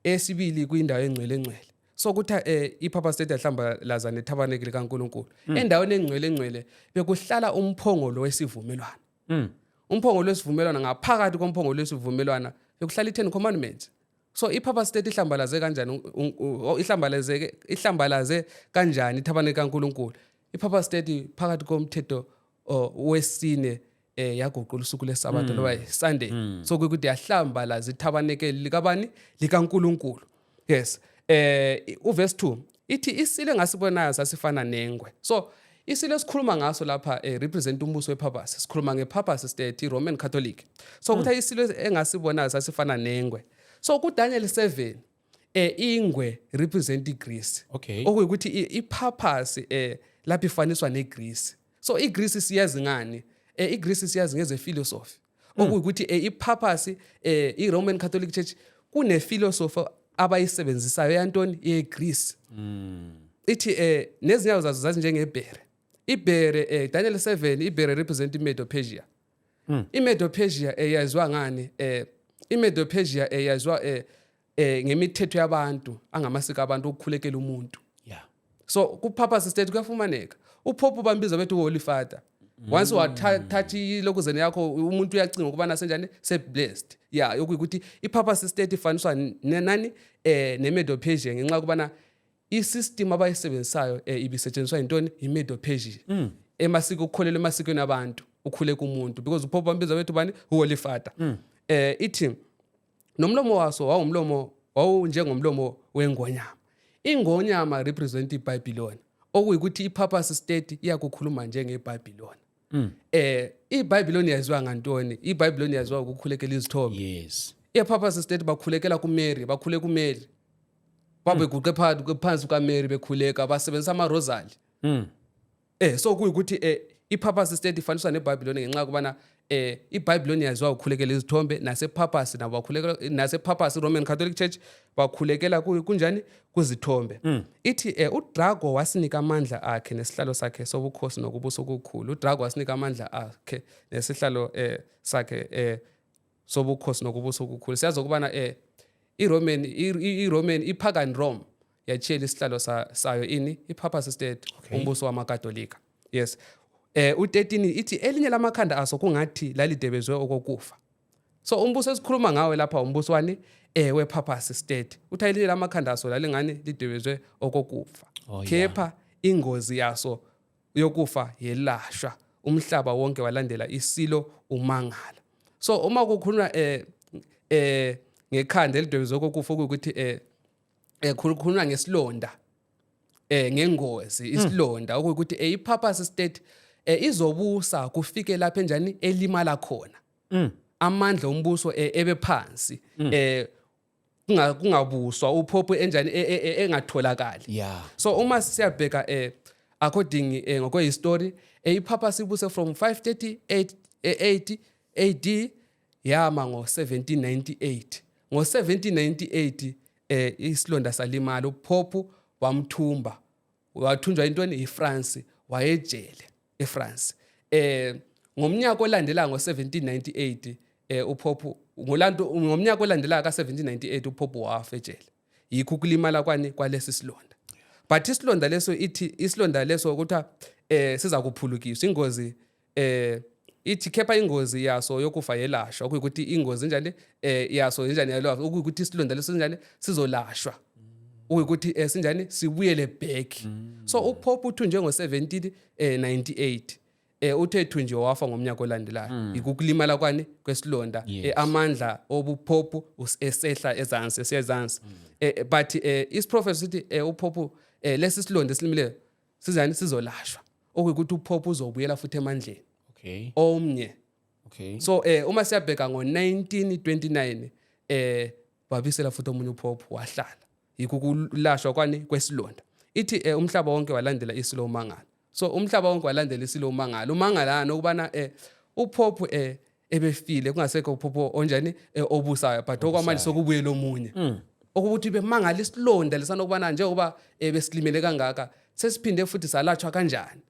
esibili kuyindawo engcwele. So kutha iPurpose State yahlambalaza nethabanakeli kaNkulunkulu. Endaweni engcwele bekuhlala umphongolo wesivumelwano. Umphongolo wesivumelwano ngaphakathi komphongolo wesivumelwano bekuhlala i10 commandments. So iPurpose State ihlambalaze kanjani ihlambalaze kanjani ithabanakeli kaNkulunkulu. iPurpose State phakathi komthetho wesine yaguqula usuku leSabatha loba Sunday. So ukuthi yahlambalaza ithabanakeli likabani likaNkulunkulu. Yes. Uverse 2 ithi isilo engasibonayo sasifana nengwe. So isilo esikhuluma ngaso lapha represent umbuso wePurpose. Sikhuluma ngePurpose State Roman Catholic. So ukuthi isilo engasibonayo sasifana nengwe. So kuDaniel 7 ingwe represent iGreece. Okay. Okuyikuthi iPurpose lapha ifaniswa neGreece. So iGreece siyazi ngani? iGreece siyazi ngeze philosophy. okuyikuthi ipurpose iRoman Catholic Church kune philosophy abayisebenzisayo yantoni yeGreece. Ithi nezinyawo zazo zazi njengebhere. Ibhere Daniel 7 ibhere represent iMedo-Persia. iMedo-Persia yaziwa ngani? iMedo-Persia yaziwa ngemithetho yabantu angamasiko abantu ukukhulekela umuntu. Yeah. So ku purpose state kuyafumaneka. uPope bambiza bethi Holy Father. Once wathatha ilokuzene yakho umuntu uyacinga ukubana senjani blessed. Yeah, yokuthi ipurpose state ifaniswa nenani neMedo-Persia ngenxa ukubana isystem abayisebenzisayo ibisetshenziswa intoni iMedo-Persia. Emasiko ukukholela emasikweni abantu ukhuleka umuntu because uPope bambiza bethi bani Holy Father. Ithi nomlomo waso wawunjengomlomo wengonyama. Ingonyama represent iBabylon. Okuyikuthi ipurpose state iyakukhuluma njengeBabylon. iBabylon yaziwa ngantoni? iBabylon yaziwa ukukhulekela izithombe. Yes. Ipurpose state bakhulekela kuMary, bakhuleka uMary. Babe guqe phansi kaMary bekhuleka basebenzisa amarosary. So kuyikuthi ipurpose state ifaniswa neBabylon ngenxa kubana iBabylon yaziwa ukukhulekela izithombe nasepurpose nabo bakhulekela nasepurpose iRoman Catholic Church bakhulekela kunjani kuzithombe. Ithi uDrago wasinika amandla akhe nesihlalo sakhe sobukhosi nokubusa okukhulu. uDrago wasinika amandla akhe nesihlalo sakhe sobukhosi nokubusa okukhulu. Siyazi ukubana iRoman ipagan Rome yachiyela isihlalo sayo ini ipurpose state umbuso wamaKatolika. Yes. U13 ithi elinye lamakhanda aso kungathi lalidebezwe okokufa. So umbuso esikhuluma ngawe lapha umbuso wani wepurpose state. Uthi elinye lamakhanda aso lalingani lidebezwe okokufa. Kepha ingozi yaso yokufa yelashwa. Umhlaba wonke walandela isilo umangala. So uma kukhuluma ngekhanda elidebezwe okokufa ukuthi kukhuluma ngesilonda ngengozi isilonda ukuthi ipurpose state izobusa kufike lapha enjani elimala khona. Amandla ombuso ebephansi kungabuswa uPope enjani engatholakali. Yeah. So uma siyabheka according ngokwe history ipurpose ibuse from 538 AD yama ngo1798. Ngo1798 isilonda salimala uPope wamthumba. Wathunjwa intoni iFrance wayejele eFrance. Ngomnyaka olandela ngo1798 uPope ngomnyaka olandela ka1798 uPope wafa ejele. Yikho kulimala kwalesi silonda. But isilonda leso ithi isilonda leso ukuthi siza kuphulukiswa ingozi ithi kepha ingozi yaso yokufa yelashwa ukuthi ingozi njani yaso njani yalwa ukuthi isilonda leso njani sizolashwa. Ukuthi sinjani sibuyele back. So uPope uthunjwe ngo1798 uthe ethunjwe wafa ngomnyaka olandelayo. Ikukulimala kwesilonda amandla obuPope esehla ezansi esiyezansi. But isiprophecy sithi uPope lesi silonda esilimile sizani sizolashwa. Ukuthi uPope uzobuyela futhi emandleni. Okay. Omnye. Okay. So uma siyabheka ngo1929 babisela futhi omunye uPope wahlala. Yikukulashwa kwesilonda. Ithi umhlaba wonke walandela isilo umangala. So umhlaba wonke walandela isilo umangala. Umangala nokubana uPope ebefile kungasekho uPope onjani obusayo but okwamanje sokubuyela omunye. Ukuthi bemangala isilonda lesanokubana njengoba besilimele kangaka sesiphinde futhi salashwa kanjani.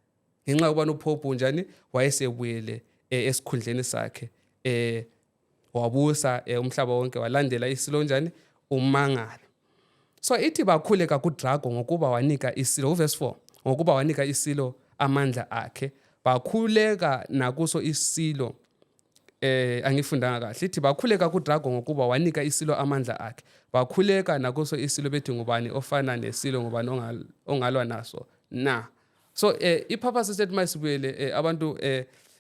Ngenxa yokubana uPope njani wayesebuyele esikhundleni sakhe wabusa umhlaba wonke walandela isilo njani umangala. So ithi bakhuleka kuDrago ngokuba wanika isilo verse 4 ngokuba wanika isilo amandla akhe bakhuleka nakuso isilo angifundanga kahle ithi bakhuleka kuDrago ngokuba wanika isilo amandla akhe bakhuleka nakuso isilo bethi ngubani ofana nesilo ngubani ongalwa naso na. So ipurpose state masibuyele abantu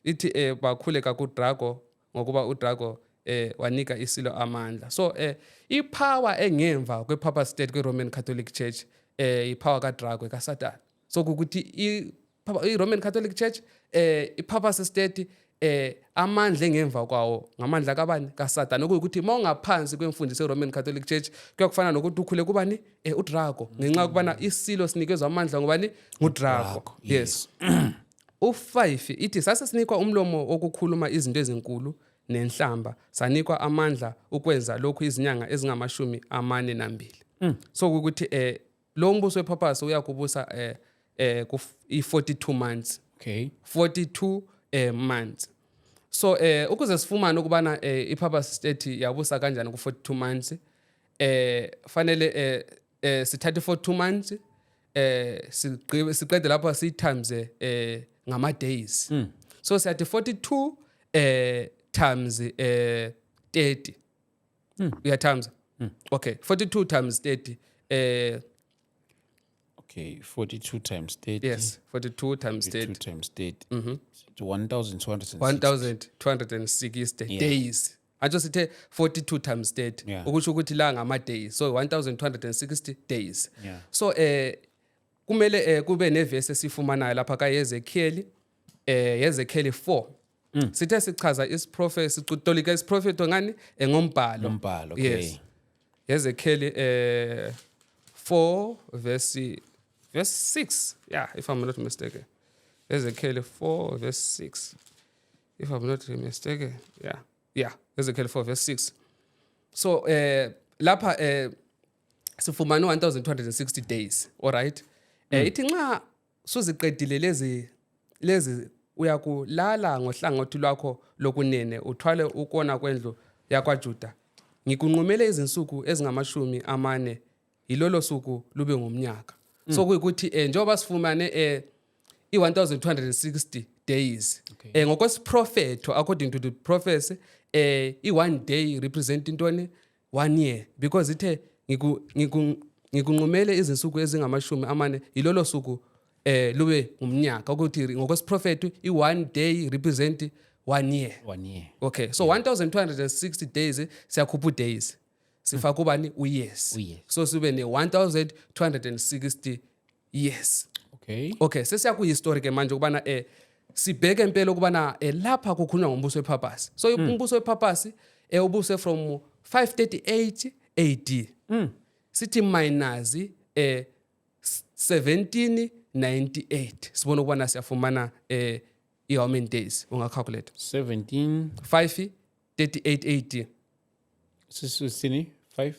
ithi bakhuleka kuDrago ngokuba uDrago wanika isilo amandla. So ipower engemva kwePurpose state kweRoman Catholic Church ipower kaDrago kaSatan. So ukuthi iRoman Catholic Church iPurpose state amandla engemva kwawo ngamandla kabani kaSatan ukuthi mawungaphansi kwemfundiso yeRoman Catholic Church kuyakufana nokuthi ukhule kubani uDrago ngenxa kubana isilo sinikezwe amandla ngobani nguDrago. Yes. U5 ithi sase sinikwa umlomo okukhuluma izinto ezinkulu nenhlamba sanikwa amandla ukwenza lokhu izinyanga ezingama-42 so ukuthi lo mbuso wepurpose uyakubusa i-42 months Okay. 42 months so ukuze sifumane ukubana i-purpose state yabusa kanjani ku-42 months fanele sithathe 42 months siqede lapho siyi-times ngama-days so siyathi 42 times 30 uyatimes okay 42 times 30 Okay. 42 times 30. yes 42 times 2 30 times 30. To 1,260. 1260 days antsho sithe 42 times 30 Yeah. ukusho ukuthi la ngama-days so 1260 days Yeah. so kumele kube nevesi esifumanayo lapha kaYezekhiyeli Yezekhiyeli 4 sithe sichaza isiprofethi sicutolika isiprofethi ngani ngombhalo Umbhalo, okay. yes Yezekhiyeli 4 verse 6 yeah if I'm not mistaken Ezekiel 4 verse 6 if I'm not mistaken yeah Ezekiel 4 verse 6 so lapha sifumana 1260 days all right ithi nxa suziqedile lezi uyakulala ngohlangothi lwakho lokunene uthwale ukona kwendlu yakwaJuda ngikunqumele izinsuku ezingama-40 yilolo suku lube ngumnyaka so kuyikuthi njengoba sifumane i-1260 days ngokwesiprofetho according to the prophecy i-one day represent intoni 1 year because ithe ngikunqumele izinsuku ezingama-40 yilolo suku lube ngumnyaka ukuthi ngokwesiprofetho i-one day represent 1 year 1 year. okay so 1260 days siyakhupha days sifaka ubani u-years U-years. so sibe ne-1260 years Okay. sesiyakuhistory ke manje ukubana sibheke impela ukubana lapha kukhulunywa ngombuso wepurpose so umbuso wepurpose ubuse from 538 AD sithi minus 1798 sibona ukubana siyafumana how many days ungacalculate 17. 538 AD Sini 5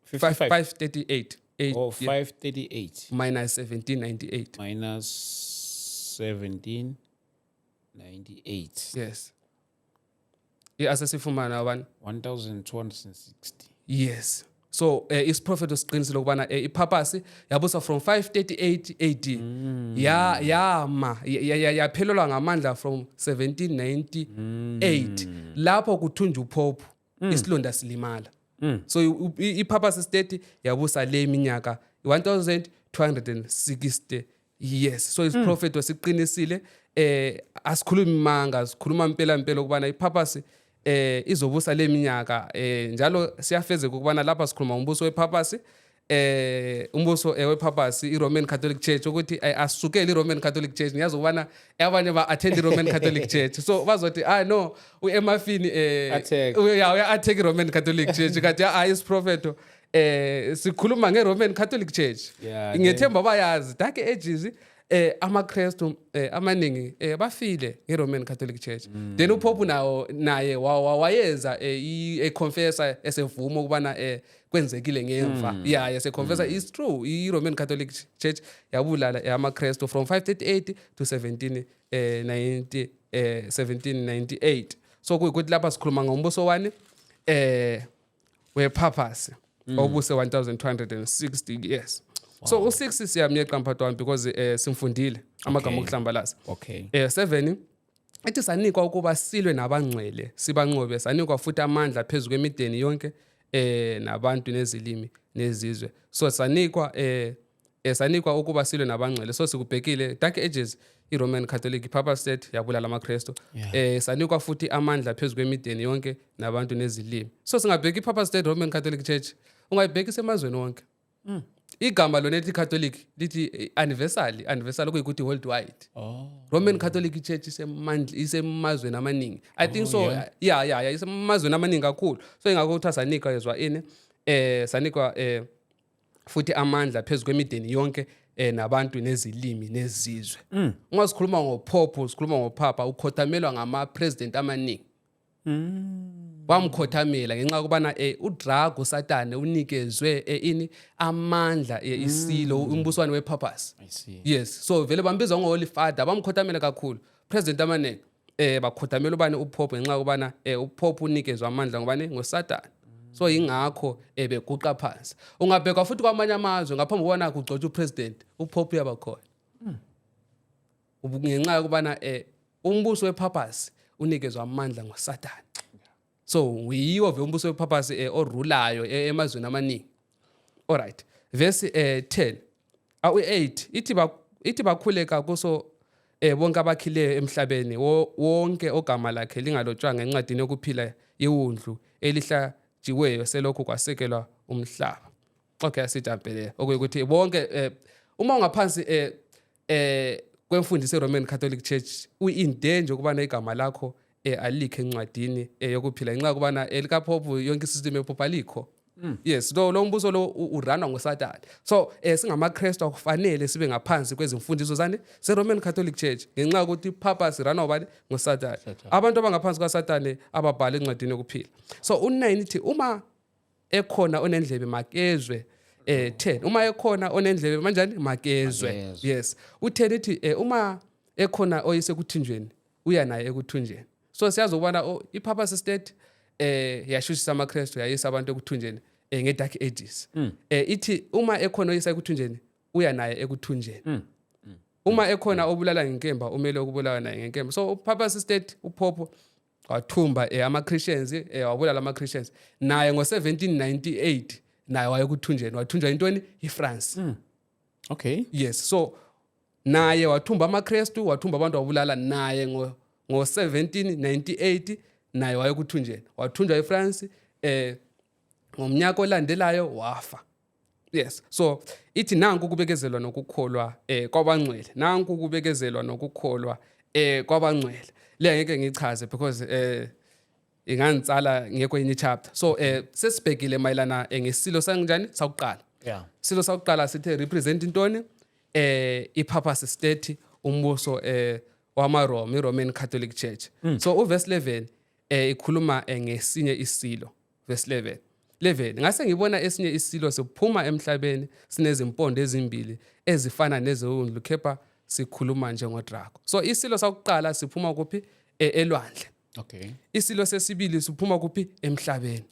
538 or 538 minus 1798 minus 1798. yes asesifumana abantu 1260. yes so isiprofeto siqinisile ukubana ipurpose yabusa from 538 AD yaphelelwa ngamandla from 1798 lapho kuthunja uphopho isilonda silimala so ipurpose state yabusa le minyaka 1260 years so isiprofeto siqinisile asikhulumi manga sikhuluma impela ukubana ipurpose izobusa le minyaka njalo siyafezeka ukubana lapha sikhuluma ngombuso wepurpose umbuso wepurpose i-Roman Catholic Church ukuthi asukele i-Roman Catholic Church ngiyazi ukubana abanye ba-attend i-Roman Catholic Church so bazothi no uemafini uya-attack i-Roman Catholic Church kanti isiprofeto sikhuluma nge-Roman Catholic Church ngethemba bayazi dark ages amaKristu amaningi bafile nge-Roman Catholic Church then uPope naye wayeza econfessa esevuma ukubana kwenzekile ngemva eseconfessa is true i-Roman Catholic Church yabulala amaKristu from 538 to 1798 so kuyikuthi lapha sikhuluma ngombuso wani wepurpose obuse 1260 years so u6 siyamyeqa mphathi wami because simfundile amagama okuhlambalaza Okay. 7 ithi sanikwa ukuba silwe nabangcwele sibanqobe sanikwa futhi amandla phezulu kwemideni yonke nabantu nezilimi nezizwe so sanikwa ukuba silwe nabangcwele so sikubhekile dark ages i-Roman Catholic Purpose State yabulala amaKristu sanikwa futhi amandla phezulu kwemideni yonke nabantu nezilimi so singabheka i-Purpose State Roman Catholic Church ungayibheka semazweni wonke igama lona ethi Catholic lithi universal kuyikuthi worldwide Roman Catholic Church isemazweni amaningi I think so isemazweni amaningi kakhulu so ingakho kuthiwa sanikwa yezwa ini sanikwa futhi amandla phezulu kwemideni yonke nabantu nezilimi nezizwe ungasikhuluma ngoPope sikhuluma ngoPapa ukhothamelwa ngama-president amaningi Bamkhothamela ngenxa ukubana uDrago uSatane unikezwe ini amandla isilo umbuswane wePurpose. I see. Yes, so vele bambiza ngoHoly Father, bamkhothamela kakhulu. President amaningi bakhothamela ubani uPope ngenxa ukubana uPope unikezwe amandla ngobani ngoSatane. So ingakho beguqa phansi. Ungabheka futhi kwamanye amazwe ngaphambi kokubana kugcotshwe upresident, uPope uyabakhona. Ngenxa ukubana umbuso wePurpose unikezwe amandla ngoSatane. So yiwo vele umbuso wePurpose orulayo emazweni amaningi. Alright. Verse 10 8 ithi bakhuleka kuso bonke abakhileyo emhlabeni wonke ogama lakhe lingalotshwanga encwadini yokuphila iwundlu elihlajiweyo selokhu kwasekelwa umhlaba. Okay, asijampele okuyukuthi bonke uma ungaphansi kwemfundiso yeRoman Catholic Church uin danger ukubana igama lakho alikho encwadini yokuphila ngenxa ukubana likaPope yonke isystem yePope alikho. Yes, lo mbuso lo uranwa ngoSatane. So singamaKristu akufanele sibe ngaphansi kwezimfundiso zani zeRoman Catholic Church ngenxa ukuthi iPurpose iranwa ubani ngoSatane. Abantu abangaphansi kwaSatane ababhala encwadini yokuphila. So u9 ithi uma ekhona onendlebe makezwe 10 uma ekhona onendlebe manjani makezwe. Yes, u10 ithi uma ekhona oyise kuthunjweni uya naye ekuthunjweni. So siyazi ukubana iPurpose state yashushisa amaKristu yayisa abantu ekuthunjweni ngedark ages. Ithi uma ekhona oyisa ekuthunjweni uya naye ekuthunjweni. Uma ekhona obulala ngenkemba umele ukubulawa naye ngenkemba. So uPurpose state uPope wathumba amaChristians wabulala amaChristians naye ngo1798 naye wayekuthunjweni wathunjwa intoni iFrance. Okay. Yes, so naye wathumba amaKristu wathumba abantu wabulala naye ngo1798 naye wayekuthunjweni wathunjwa eFrance ngomnyaka olandelayo wafa. Yes, so ithi nanku kubekezelwa nokukholwa kwabangcwele nanku kubekezelwa nokukholwa kwabangcwele le ngeke ngichaze because ingangitsala ngekho yini chapter. So sesibhekile mayelana ngesilo sanjani sakuqala. Yeah. Isilo sakuqala sithi represent intoni iPurpose state umbuso wamaRome iRoman Catholic Church. So uverse 11 ikhuluma ngesinye isilo. Verse 11 ngase ngibona esinye isilo siphuma emhlabeni sinezimpondo ezimbili ezifana nezewundlu kepha sikhuluma njengodrago. So isilo sakuqala siphuma kuphi elwandle. Okay. Isilo sesibili siphuma kuphi emhlabeni.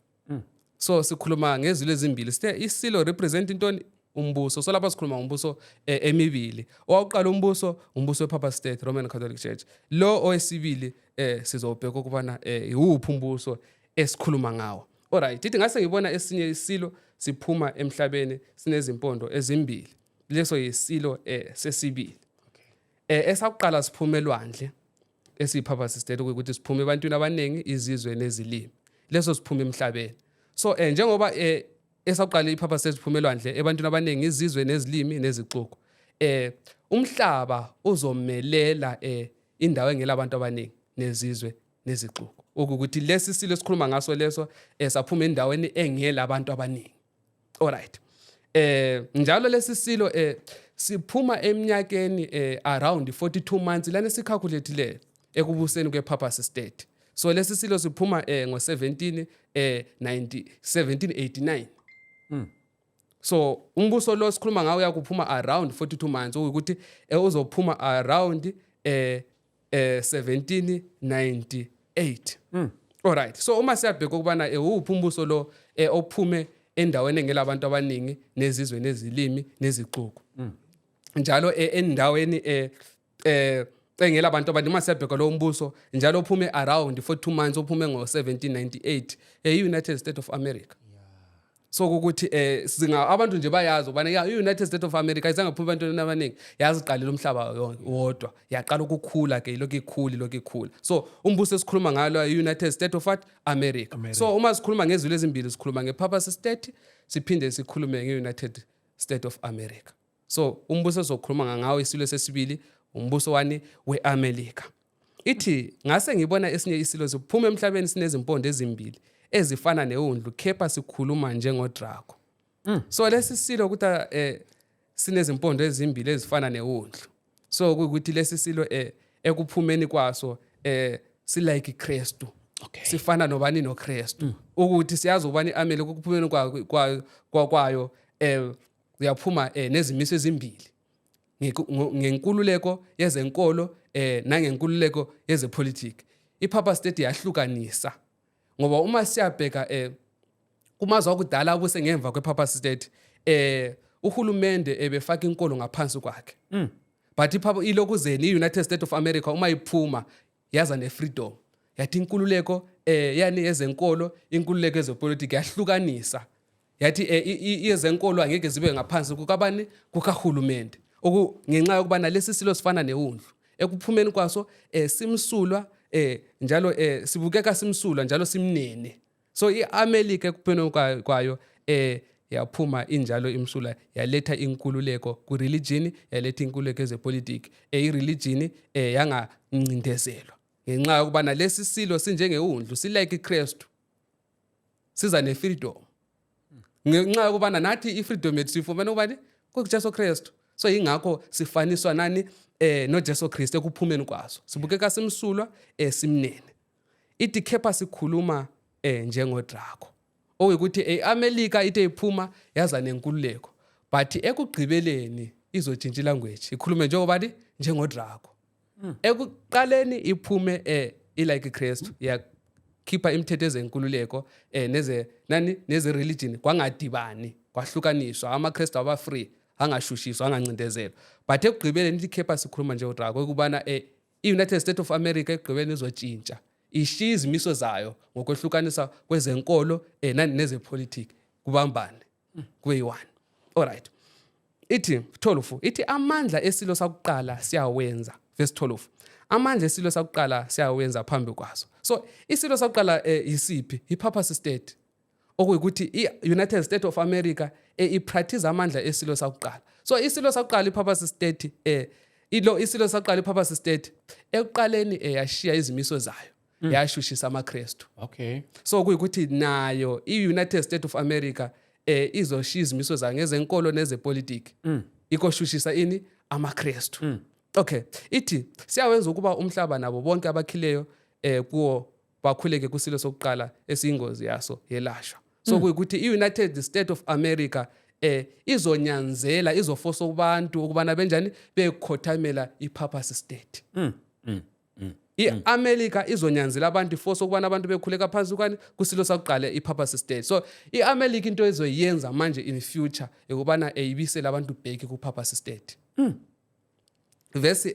So sikhuluma ngezilo ezimbili. Isilo represent intoni umbuso. So lapha sikhuluma ngombuso emibili. Owakuqala umbuso wePurpose state Roman Catholic Church. Lo owesibili sizobheka ukubana yiwuphi umbuso esikhuluma ngawo. Alright, ithi ngase ngibona esinye isilo siphuma emhlabeni sinezimpondo ezimbili. Leso yisilo sesibili. Esakuqala siphuma elwandle esiPurpose state ukuthi siphuma ebantwini abaningi izizwe nezilimi. Leso siphuma emhlabeni. So njengoba esakuqala iPurpose state siphuma elwandle ebantwini abaningi izizwe nezilimi nezixuku. Umhlaba uzomelela indawo engelabantu abaningi nezizwe nezixuku. Ukuthi lesi silo sikhuluma ngaso leso saphuma endaweni engela abantu abaningi. Alright. Njalo lesi silo siphuma eminyakeni around 42 months lana sikhalculate ekubuseni kwePurpose state. So lesi silo siphuma ngo1789. So umbuso lo sikhuluma ngawo yakuphuma around 42 months ukuthi uzophuma around 1798. Alright, so uma siyabheka ukubana uphi umbuso lo ophume endaweni engelabantu abaningi nezizwe nezilimi nezixuku. Njalo endaweni engela abantu abaningi uma siyabheka lo mbuso njalo ophume around 42 months ophume ngo1798 eUnited States of America. So ukuthi singa abantu nje bayazi ubana iUnited States of America izange phuma abantu abaningi yaziqalela umhlaba wodwa yaqala ukukhula ke lokho ikhula. So umbuso esikhuluma ngalo iUnited States of America. So uma sikhuluma ngezilo ezimbili sikhuluma ngePurpose state siphinde sikhulume ngeUnited States of America. So umbuso ezokhuluma ngawo isilo sesibili umbuso wani weAmerica. Ithi ngase ngibona esinye isilo siphuma emhlabeni sinezimpondo ezimbili ezifana newundlu kepha sikhuluma njengodrago. So lesi silo ukuthi sinezimpondo ezimbili ezifana newundlu. So ukuthi lesi silo ekuphumeni kwaso silike iKristu. Okay. sifana nobani noKristu ukuthi siyazi ubani iAmelika ukuphumeni kwayo uyaphuma nezimiso ezimbili ngenkululeko yezenkolo nangenkululeko yezepolitiki. iPapa State yahlukanisa ngoba uma siyabheka kumazwe akudala abuse ngemva kwePapa State uhulumende ebefaka inkolo ngaphansi kwakhe. But ilokuzeni iUnited States of America uma iphuma yaza neFreedom yathi inkululeko yani yezenkolo inkululeko yezepolitiki yahlukanisa yathi yezenkolo angeke zibe ngaphansi kukabani kukahulumende ngenxa yokubana lesi silo sifana neundlu ekuphumeni kwaso simsulwa njalo sibukeka simsulwa njalo simnene. So iAmelika ekuphumeni kwayo yaphuma injalo imsula yaletha inkululeko ku religion yaletha inkululeko yezepolitiki ireligion yangancindezelwa ngenxa yokubana lesi silo sinjengeundlu silike iKristu siza neFreedom ngenxa yokubana nathi iFreedom yethu sifumene ubani kuJesu Kristu. So ingakho sifaniswa nani noJesu Kristu ekuphumeni kwaso sibukeka simsulwa simnene. Ithi kepha sikhuluma njengodrago ukuthi iAmelika ithe iphuma yaza nenkululeko but ekugqibeleni izotshintsha ilanguage ikhulume njengobani njengodrago. Ekuqaleni iphume ilike iKristu yakhipha imithetho ezenkululeko neze religion kwangadibani kwahlukaniswa amaKristu aba free angashushiswa angancindezelwa. But ekugqibeleni ithi kepha sikhuluma njengodrago ukubana iUnited States of America ekugqibeleni izotshintsha ishiya izimiso zayo ngokwehlukanisa kwezenkolo nezepolitiki kubambane kuyi-one. Alright. Ithi 12 ithi amandla esilo sakuqala siyawenza. Verse 12. Amandla esilo sakuqala siyawenza phambi kwaso. So isilo sakuqala yisiphi? iPapa State. Okuyikuthi iUnited States of America ipractice amandla esilo sakuqala. So isilo sakuqala iPapa State isilo sakuqala iPapa State ekuqaleni yashiya izimiso zayo. Yashushisa amaKristu. Okay. So kuyikuthi nayo iUnited States of America izoshiya izimiso zayo ngezenkolo nezepolitiki. Ikoshushisa ini amaKristu. Okay. Ithi siyawenza ukuba umhlaba nabo bonke abakhileyo kuwo bakhuleke kusilo sokuqala esiyingozi yaso yelashwa. So kuyikuthi iUnited States of America izonyanzela izofosa kubantu ukubana benjani bekhothamela iPapa State. iAmelika izonyanzela abantu iforce ukubana abantu bekhuleka phansi kwani kusilo sakuqala iPapa State. So iAmelika into ezoyenza manje in future ukubana ibisela abantu back kuPapa State. Verse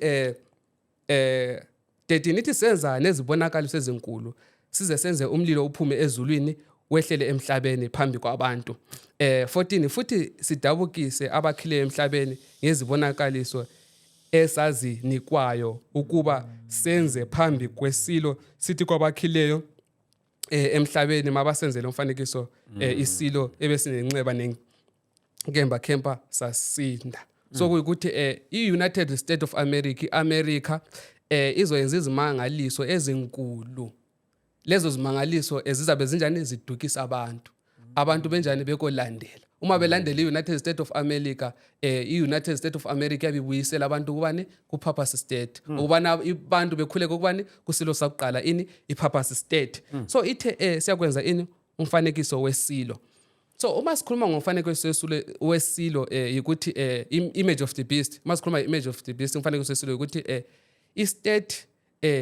13 ithi senza nezibonakaliso ezinkulu size senze umlilo uphume ezulwini wehlele emhlabeni phambi kwabantu. 14 futhi sidabukise abakhileyo emhlabeni ngezibonakaliso esazinikwayo ukuba senze phambi kwesilo sithi kwabakhileyo emhlabeni mabasenzele umfanekiso isilo ebesinenxeba nenkemba kempa sasinda. So kuyikuthi iUnited States of America iAmerica izoyenza izimangaliso ezinkulu. Lezo zimangaliso ezizabe zinjani zidukisa abantu benjani bekolandela. Uma belandela iUnited States of America iUnited States of America yabibuyisela abantu kubani kuPapa State ukubana abantu bekhuleke ukubani kusilo sakuqala ini iPapa State. So ithe siyakwenza ini umfanekiso wesilo. So uma sikhuluma ngomfanekiso wesilo ukuthi image of the beast masikhuluma image of the beast umfanekiso wesilo ukuthi istate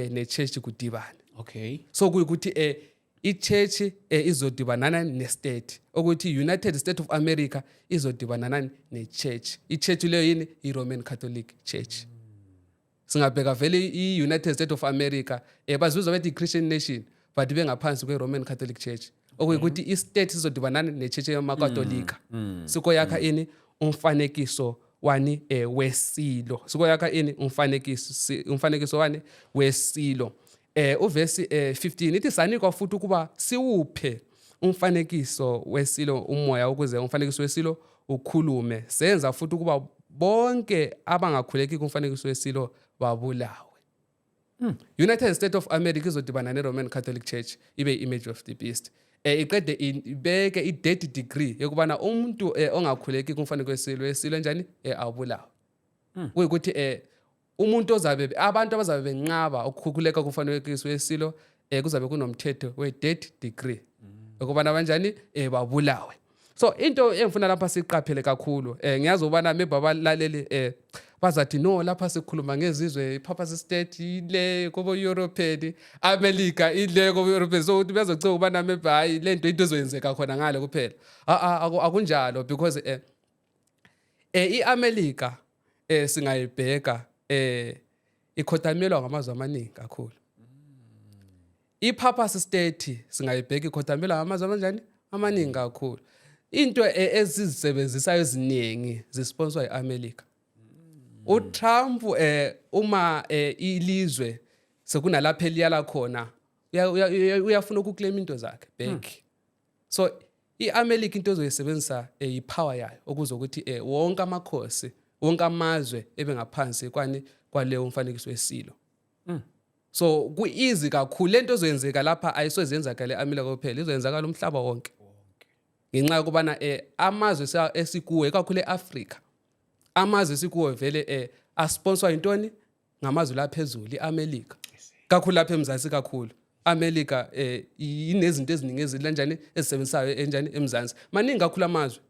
nechurch kudibana. Okay. So kuyikuthi ichurch izodibanana nestate ukuthi United States of America izodibanana nechurch. Ichurch leyo yini iRoman Catholic Church. Singabheka vele iUnited States of America bazizwa bethi iChristian nation but bengaphansi kweRoman Catholic Church. Okuyikuthi istate izodibanana nechurch yamakatolika. Siko yakha ini umfanekiso wani wesilo. Siko yakha ini umfanekiso wani wesilo. Uverse 15 ithi sanikwa futhi ukuba siwuphe umfanekiso wesilo umoya ukuze umfanekiso wesilo ukhulume. Senza futhi ukuba bonke abangakhuleki kumfanekiso wesilo babulawe. United States of America izodibana neRoman Catholic Church ibe image of the beast. Iqede ibeke i-death decree yokubana umuntu ongakhuleki kumfanekiso wesilo njani abulawe. Kuyikuthi umuntu ozabe abantu abazabe benqaba ukukhuleka kumfanekiso wesilo kuzabe kunomthetho we-death decree ukubana banjani babulawe. So into engifuna lapha siqaphele kakhulu ngiyazi ubana maybe abalaleli bazathi no lapha sikhuluma ngezizwe i-purpose state ile kobo European America ile kobo European so ukuthi bezocela ubana maybe hayi lento into ezoyenzeka khona ngale kuphela akunjalo because iAmerica singayibheka ikhothamelwa ngamazwe amaningi kakhulu. I-purpose state singayibheka ikhothamelwa ngamazwe amanjani amaningi kakhulu. Into ezizisebenzisayo eziningi zisponsor iAmerica. uTrump uma ilizwe sekunalapha eliyala khona uyafuna ukuclaim into zakhe back. So iAmerica into ezoyisebenzisa ipower yayo okuzokuthi wonke amakhosi wonke amazwe ebengaphansi kwaleyo umfanekiso wesilo. So ku-easy kakhulu lento ezoyenzeka lapha ayisozenzakala eAmerica kuphela izoyenzakala umhlaba wonke. Ngenxa yokubana amazwe esikuwe kakhulu eAfrica amazwe esikuwe vele asponsor intoni ngamazwe laphezulu iAmerica kakhulu lapha eMzansi kakhulu America inezinto eziningi ezilanjani ezisebenzayo enjani eMzansi maningi kakhulu amazwe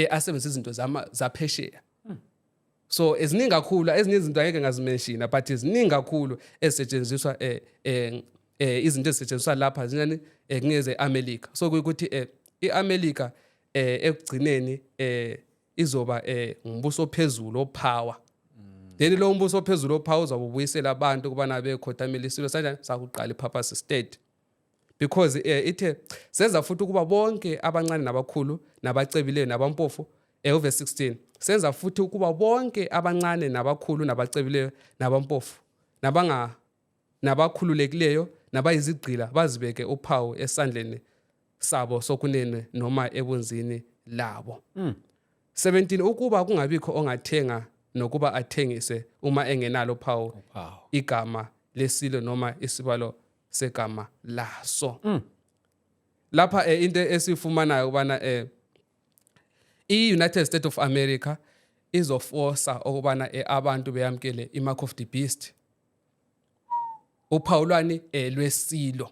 asebenzisa izinto zaphesheya. So eziningi kakhulu ezinye izinto angeke ngazimenshina but eziningi kakhulu ezisetshenziswa izinto ezisetshenziswa lapha zinjani kungeze America. So ukuthi iAmerica ekugcineni izoba ngumbuso ophezulu opower. Then lo mbuso ophezulu opower uzabuyisela abantu kubana bekhothamela isilo sanjani sakuqala i-purpose state. Because ithe senza futhi kuba bonke abancane nabakhulu nabacebileyo nabampofu uverse 16 senza futhi ukuba bonke abancane nabakhulu nabacebileyo nabampofu nabakhululekileyo nabayizigqila bazibeke uphawu esandleni sabo sokunene noma ebunzini labo. 17 ukuba kungabikho ongathenga nokuba athengise uma engenalo phawu igama lesilo noma isibalo segama laso. Lapha into esifumanayo ukubana i-United States of America izoforsa ukubana abantu beyamkele i-mark of the beast uphawulwani lwesilo.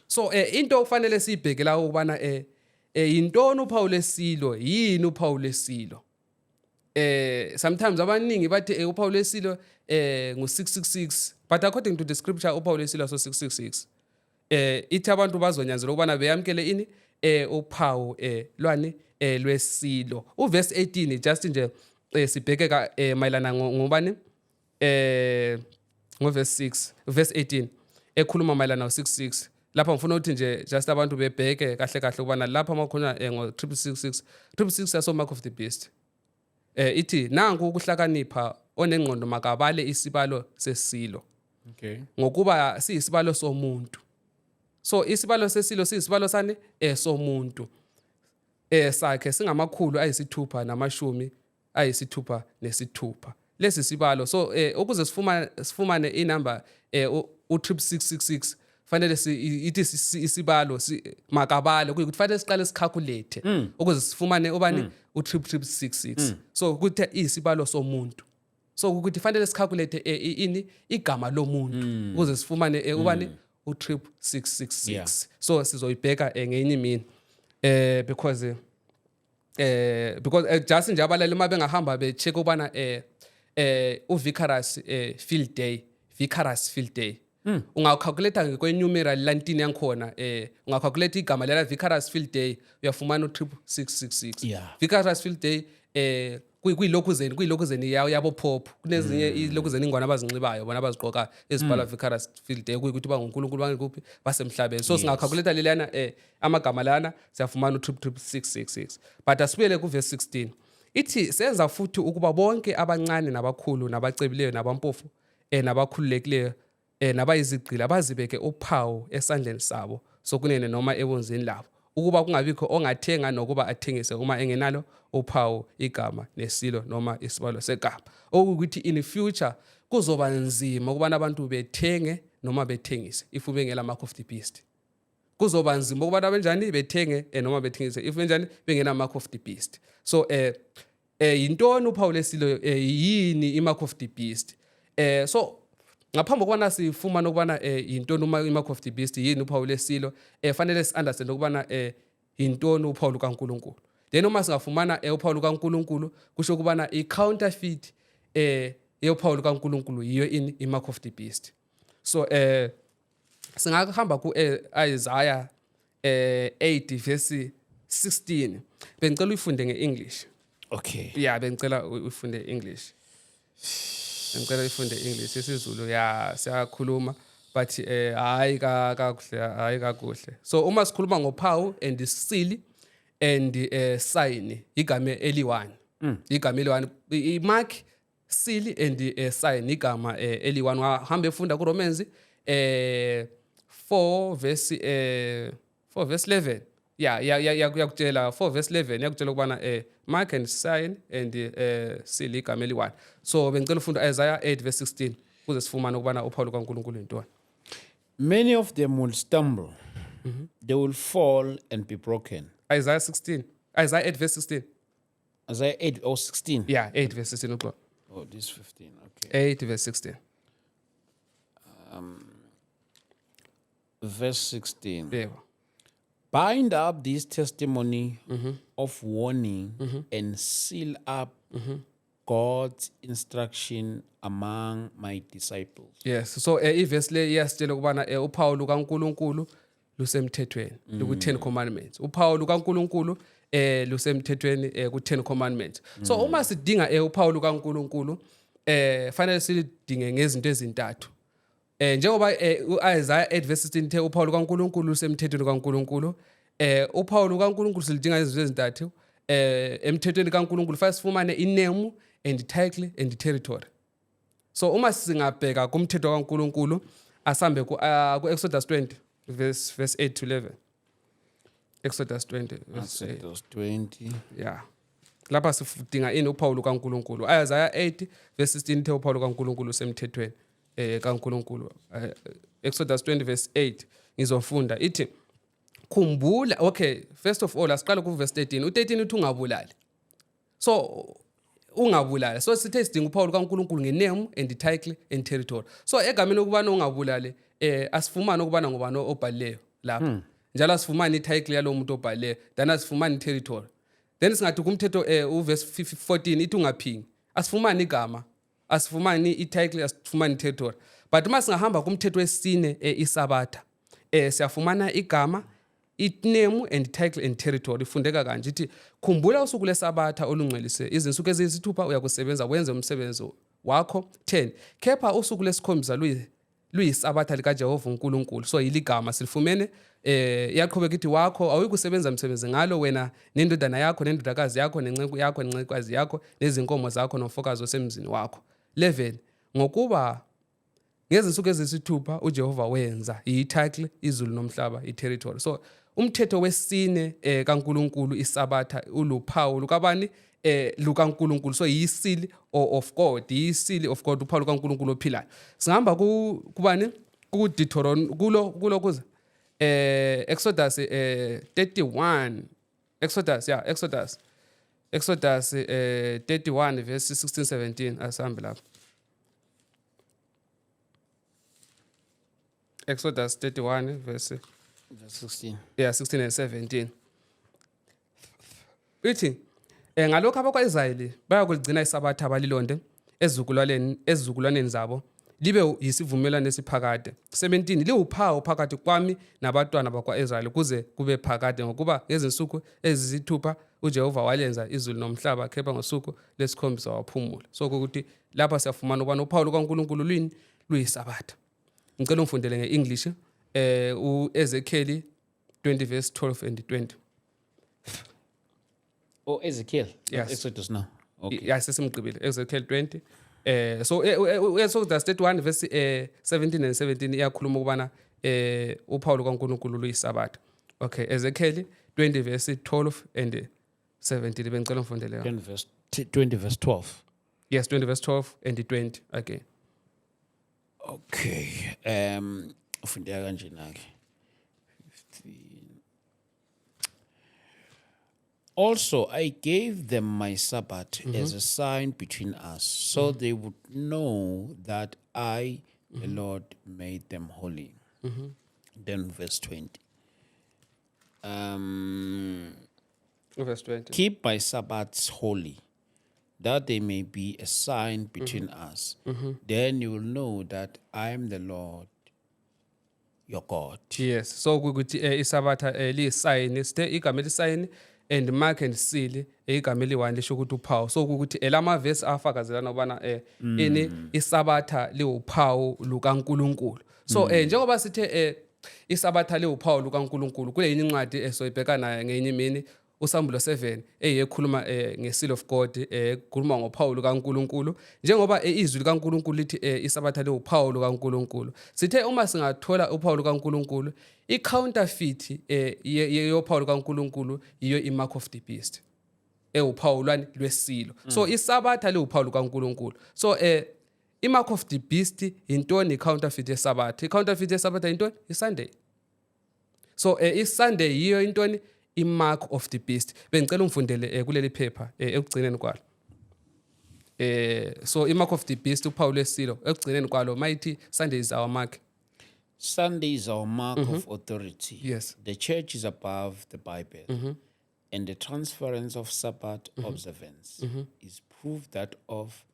So into ofanele sibheke la ukubana yintoni uphawu lesilo yini uphawu lesilo. Sometimes abaningi bathi uphawu lesilo ngu666 but according to the scripture uphawu lesilo so 666 ithi abantu bazonyanzela ukubana beyamkele ini uphawu lwani lwesilo. Uverse 18 just nje sibheke mayelana ngobani ngoverse 6 verse 18 ekhuluma mayelana no666 lapha ngifuna ukuthi nje just abantu bebheke kahle kahle ubana lapha makhona ngo666 yaso mark of the beast. Ithi nangu ukuhlakanipha onengqondo makabale isibalo sesilo. Okay. Ngokuba siyisibalo somuntu. So isibalo sesilo siyisibalo sani somuntu. Sakhe singamakhulu ayisithupha namashumi ayisithupha nesithupha. Lesi sibalo so ukuze sifumane inumber u666 fanele ithi isibalo makabale ukuthi fanele siqale sikalculate ukuze sifumane ubani u666. So ukuthi isibalo somuntu. So ukuthi fanele sikalculate ini igama lomuntu ukuze sifumane ubani u666. So sizoyibheka ngenye imini because just nje abalali uma bengahamba becheck ubana uvicarous field day ungacalculate ngokwenumeral lantini yankhona ungacalculate igama lela vicarous field day uyafumana u666. Vicarous field day kuyilokuzeni yabo pop kunezinye ilokuzeni ingwane abazinxibayo bona abazigqoka ezibhala vicarous field day kuyikuthi bangunkulunkulu bangekuphi basemhlabeni. So singacalculate lelana amagama lana siyafumana u666. But asibuyele kuverse 16 ithi senza futhi ukuba bonke abancane nabakhulu nabacebileyo nabampofu nabakhululekileyo nabayizigqila bazibeke uphawu esandleni sabo sokunene noma ebunzini labo ukuba kungabikho ongathenga nokuba athengise uma engenalo uphawu igama nesilo noma isibalo segama. Okuthi in future kuzoba nzima ukubana abantu bethenge noma bethengise if bengela mark of the beast. Kuzoba nzima ukubana benjani bethenge noma bethengise if benjani bengena mark of the beast. So yintoni uphawu lesilo yini i mark of the beast. So ngaphambi kokubana sifumane ukubana yintoni imark of the beast yini uphawu lesilo fanele si-understand ukubana yintoni uphawu lukaNkulunkulu. Then uma singafumana uphawu lukaNkulunkulu kusho ukubana i-counterfeit yophawu lukaNkulunkulu yiyo ini imark of the beast. So singahamba ku-Isaiah 8 verse 16. Bengicela uyifunde nge-English. Okay. Yeah, bengicela uyifunde English. Ngicela uyifunde English isiZulu siyakhuluma but hayi kakuhle. So uma sikhuluma ngophawu and seal and sign igama eli-1. Igama eli-1 i-mark, seal and sign igama eli-1. Wahamba efunda kuRomans 4 verse 11. yakutshela 4 verse 11 yakutshela ukubana mark and sign and seal igama eli-1. So bengicela ufunda Isaiah 8 verse 16 kuze sifumane ukubana uphawu lukaNkulunkulu yintoni. Many of them will stumble. They will fall and be broken. Isaiah 8 verse 16. Isaiah 8 or 16? Yeah, 8 verse 16 uqo. Oh, this 15. Okay. 8 verse 16. Verse 16. Yebo. Bind up this testimony of warning and seal up God's instruction among my disciples. Yes. So iverse le iyasitshela ukubana uphawu lukaNkulunkulu lusemthethweni ku-10 commandments. Uphawu lukaNkulunkulu lusemthethweni ku-10 commandments. So uma sidinga uphawu lukaNkulunkulu fanele silidinge ngezinto ezintathu. Njengoba u-Isaiah 8 verse 16 the uphawu lukaNkulunkulu lusemthethweni kaNkulunkulu, uphawu lukaNkulunkulu silidinga izinto ezintathu. Emthethweni kaNkulunkulu first sifumane i-name and title and territory. So uma singabheka kumthetho kaNkulunkulu asambe ku-Exodus 20 verse 8 to 11. Exodus 20 verse 8. Exodus 20. Yeah. Lapha sidinga ini uphawu lukaNkulunkulu. Isaiah 8 verse 16 the uphawu lukaNkulunkulu usemthethweni kaNkulunkulu. Exodus 20 verse 8 ngizofunda ithi khumbula. Okay, first of all asiqale ku verse 13. U13 uthi ungabulali. So ungabulali. So sithe sidinga uphawu lukaNkulunkulu nge-name and title and territory. So egameni ukubana ungabulali asifumane ukubana ngubani obhalileyo lapha. Njalo asifumane i-title yalo muntu obhalileyo, then asifumane i-territory. Then singathi kumthetho uverse 14 ithi ungaphingi. Asifumane igama, asifumane i-title, asifumane i-territory. But uma singahamba kumthetho wesine isabatha siyafumana igama, i-name and title and territory. Ifundeka kanje ithi khumbula usuku lesabatha olungcwelise izinsuku eziyisithupha uyakusebenza wenze umsebenzi wakho. 10 kepha usuku lesikhombisa luyisabatha likaJehova uNkulunkulu. So iligama silifumene iyaqhubeka ithi wakho awuyikusebenza umsebenzi ngalo wena nendodana yakho nendodakazi yakho nenceku yakho nencekukazi yakho nezinkomo zakho nomfokazi osemzini wakho. 11 ngokuba ngezinsuku eziyisithupha uJehova wenza i-title izulu nomhlaba i-territory. So umthetho wesine kaNkulunkulu isabatha uluphawu lukabani lukaNkulunkulu. So yi-seal of God, yi-seal of God uphawu lukaNkulunkulu ophilayo. Singahamba kubani ku-Deuteronomy kulo kuza Exodus 31 Exodus 31 verse 16 17 asihambe lapha. Exodus 31 verse 16. Yeah, 16 and 17. Ithi ngalokho abakwa-Israyeli bayakuligcina isabatha balilonde ezizukulwaneni zabo libe yisivumelwano esiphakade. 17 liwuphawu phakathi kwami nabantwana bakwa-Israyeli kuze kube phakade ngokuba ngezinsuku eziyisithupha uJehova walenza izulu nomhlaba kepha ngosuku lesikhombisa waphumula. So ukuthi lapha siyafumana ubani uphawu lukaNkulunkulu luyisabatha. Ngicela ungifundele nge-English u-Ezekiel 20 verse 12 and 20. Oh, Ezekiel. Yes. Exodus now. Okay. Yes, sesimgqibile Ezekiel 20. So Exodus 31 verse 17 and 17 iyakhuluma ukubana uphawu lukaNkulunkulu luyisabatha. Okay, Ezekiel 20 verse 12 and 17 bengicela ungifundele. 20 verse 12. Yes, 20 verse 12 and 20 again. Okay. Ufundeka kanje nake. 15. Also, I gave them my Sabbath as a sign between us, so they would know that I, the Lord made them holy. Then verse 20. Verse 20. Keep my Sabbaths holy, that they may be a sign between us. Then you will know that I am the Lord, your God. Yes. So ukuthi isabatha liyisayini sithe igama elisayini and mark and seal igama eli1 lisho ukuthi uphawu. So ukuthi elama verse afakazelana ubana ini isabatha liwuphawu lukaNkulunkulu. So njengoba sithe isabatha liwuphawu lukaNkulunkulu kule yini incwadi esoyibheka nayo ngenye imini uSambulo 7 eyekhuluma ngeSeal of God ekhuluma ngophawu lukaNkulunkulu njengoba izwi likaNkulunkulu lithi isabatha liwuphawu lukaNkulunkulu sithe uma singathola uphawu lukaNkulunkulu icounterfeit yophawu lukaNkulunkulu iyo imark of the beast ewuphawu lwesilo so isabatha liwuphawu lukaNkulunkulu so imark of the beast intoni icounterfeit yesabatha icounterfeit yesabatha intoni iSunday so iSunday yiyo intoni imark of the beast bengicela ungifundele kuleli phepha ekugcineni kwalo so imark of the beast uphawu lwesilo ekugcineni kwalo mighty Sunday is our mark. Sunday is our mark of authority. Yes. The church is above the Bible. And the transference of Sabbath observance is proof that of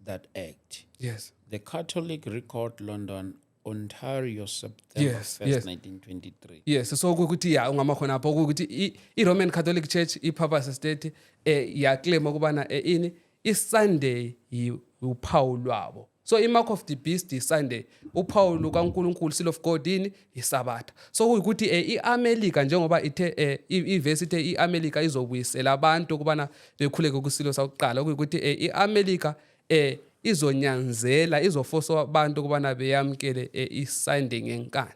that act. Yes. The Catholic Record, London, Ontario, September 1st, 1923. Yes, so ukuthi ya ungamakhona apho ukuthi iRoman Catholic Church iPapa State yaclaim ukubana ini iSunday uphawu lwabo. So imark of the beast iSunday uphawu lukaNkulunkulu Seal of God ini iSabatha. So ukuthi iAmerica njengoba ithe iverse ithe iAmerica izobuyisela abantu ukubana bekhuleke kusilo sakuqala ukuthi iAmerica izonyanzela izofosa abantu kubana beyamkele iSunday ngenkani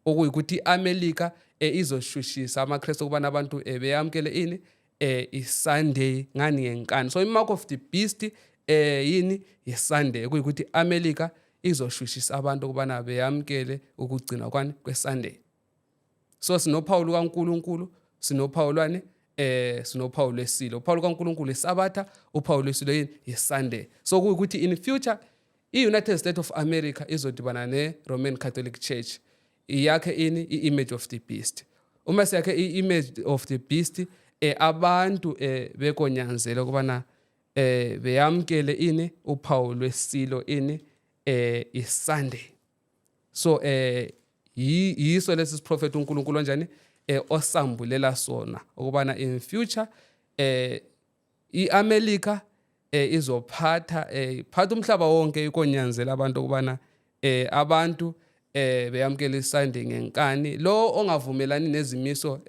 okuyikuthi iAmerica izoshushisa amaKristu kubana abantu beyamkele ini iSunday ngani ngenkani so imark of the beast yini iSunday okuyikuthi iAmerica izoshushisa abantu kubana beyamkele ukugcina kwani kweSunday so sinophawu lukaNkulunkulu sinophawu lwani sinophawu lwesilo uphawu lukaNkulunkulu iSabatha uphawu lwesilo yini iSunday so kuyikuthi in future iUnited States of America izodibana neRoman Catholic Church iyakhe ini iimage of the beast uma siyakhe iimage of the beast abantu bekonyanzela ukubana beyamkele ini uphawu lwesilo ini iSunday so yiso lesi prophet uNkulunkulu njani osambulela sona ukubana in future iAmerica izophatha phatha umhlaba wonke ikonyanzela abantu ukubana abantu beyamkele iSunday ngenkani lo ongavumelani nezimiso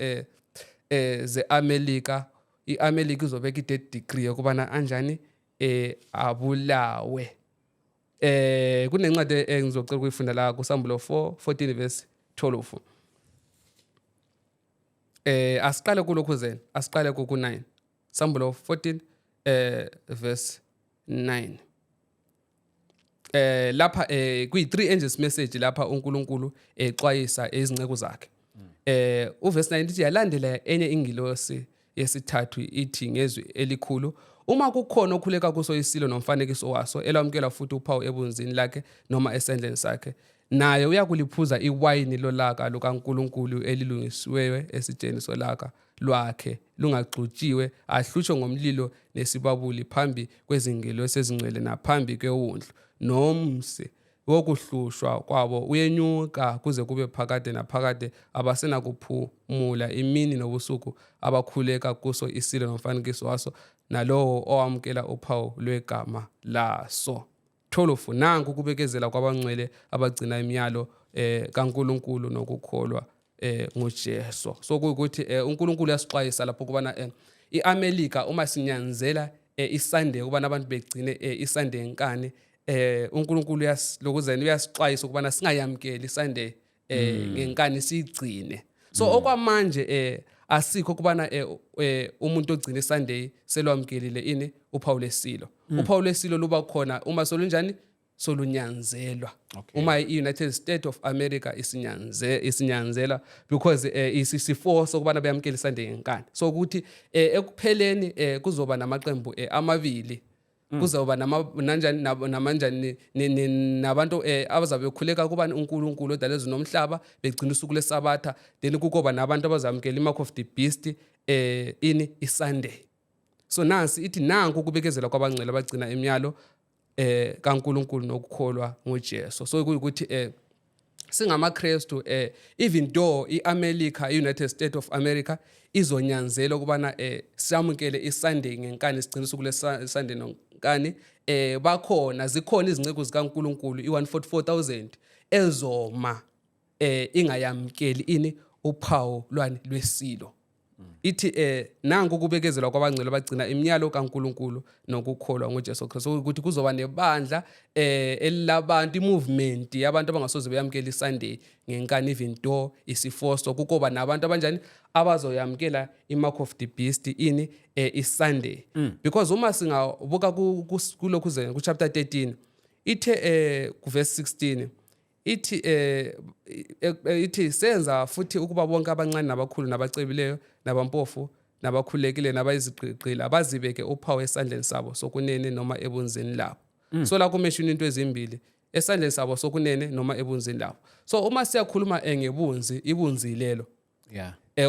zeAmerica iAmerica izobeka i-death decree ukubana anjani abulawe kunencwadi engizocela ukuyifunda la kuSambulo 4:14 verse 12 asiqale kulokhu zeni asiqale ku9 Sambulo 14 verse 9 lapha kuyi3 angels message lapha uNkulunkulu exwayisa izinceke zakhe uverse 9 lithi yalandela enye ingilosi yesithathu ithi ngezwi elikhulu uma kukhona okhuleka kuso isilo nomfanekiso waso elwamkela futhi uphawu ebunzini lakhe noma esendleni sakhe naye uyakuliphuza iwayini lolaka lukaNkulunkulu elilungisiweyo esitsheni solaka lwakhe lungaxutshiwe ahlushwe ngomlilo nesibabuli phambi kwezingilosi ezingcwele naphambi kwewundlu nomsi wokuhlushwa kwabo uyenyuka kuze kube phakade naphakade abasena kuphumula imini nobusuku abakhuleka kuso isilo nomfanekiso waso nalowo owamkela uphawu lwegama laso 12 nanku kubekezela kwabangcwele abagcina imiyalo kaNkulunkulu nokukholwa ngoJesu so kuyikuthi uNkulunkulu uyasixwayisa lapho kubana iAmerica uma sinyanzela iSunday kubana abantu begcine iSunday enkani uNkulunkulu lokuzeni uyasixwayisa ukubana singayamkeli iSunday ngenkani sigcine so okwamanje asikho kubana umuntu ogcina iSunday selwamkelile ini uphawu lesilo uphawu lesilo luba khona uma solunjani solunyanzelwa uma iUnited States of America isinyanzela because isisiforce ukubana beyamkele iSunday ngenkani so ukuthi ekupheleni kuzoba namaqembu amabili kuzoba nanjani namanjani nabantu abazabe bekhuleka kubani uNkulunkulu odala ezulu nomhlaba begcina usuku leSabatha, then kukoba nabantu abazamkela imark of the beast ini iSunday. So nansi ithi nanku kubekezela kwabangcwele abagcina imiyalo kaNkulunkulu nokukholwa ngoJesu. So kuyikuthi singamaKristu even though iAmerica, United States of America izonyanzela ukubana samukele iSunday ngenkani, sigcina usuku leSunday nonkani, zikhona izinceko zikaNkulunkulu i-144,000 ezoma ingayamkeli ini uphawu lwani lwesilo. Ithi nanku kubekezelwa kwabangcwele bagcina imiyalo kaNkulunkulu nokukholwa ngoJesu Kristu, ukuthi kuzoba nebandla elilabantu, imovement yabantu abangasoze beyamkela iSunday ngenkani, even though isifoso kukoba nabantu abanjani abazoyamkela imark of the beast ini iSunday. Because uma singabuka kulokhu ze ku chapter 13 ithe ku verse 16 ithi senza futhi ukuba bonke abancane nabakhulu nabacebileyo nabampofu nabakhulekile nabayizigqila abazibeke uphawu esandleni sabo sokunene noma ebunzini labo. So la kumeshini into ezimbili, esandleni sabo sokunene noma ebunzini labo. So uma siyakhuluma ngebunzi, ibunzi lelo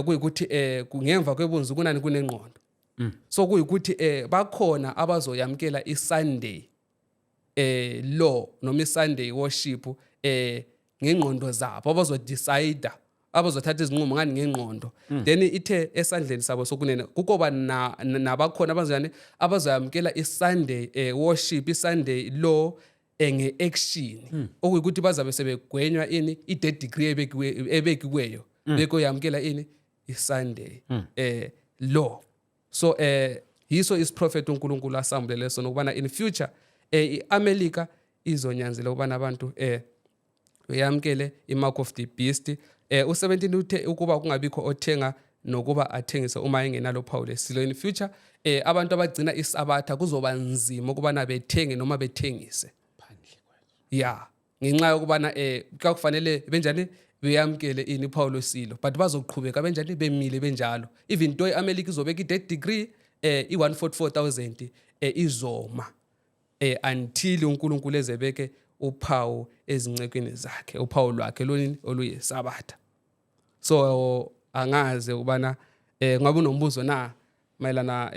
kuyikuthi kungemva kwebunzi kunani kunengqondo. So kuyikuthi bakhona abazoyamkela iSunday law noma iSunday worship ngengqondo zabo, abazodecide, abazothatha izinqumo ngani ngengqondo. Then ithe esandleni sabo sokunene kukoba nabakhona abazane abazoyamkela iSunday worship, iSunday law ngeaction, okuyikuthi bazabe sebegwenywa ini i-dead degree ebekiweyo bekoyamkela ini iSunday law. So yiso isiprophet uNkulunkulu asambulele sona ukubana in future iAmerica izonyanzela ukubana abantu uyamkele imark of the beast. U17 uthe ukuba kungabikho othenga nokuba athengise uma engenalo phawu lesilo. In future abantu abagcina iSabatha kuzoba nzima ukubana bethenge noma bethengise phandle ngenxa yokubana kufanele benjani beyamkele ini uphawu lesilo, but bazoqhubeka benjani bemile benjalo, even though iAmerica izobeka i-dead degree i-144,000 izoma until uNkulunkulu ezebeke uphawu ezincekweni zakhe, uphawu lwakhe lonini oluyiSabatha. So angaze ubana ngabe unombuzo na mayelana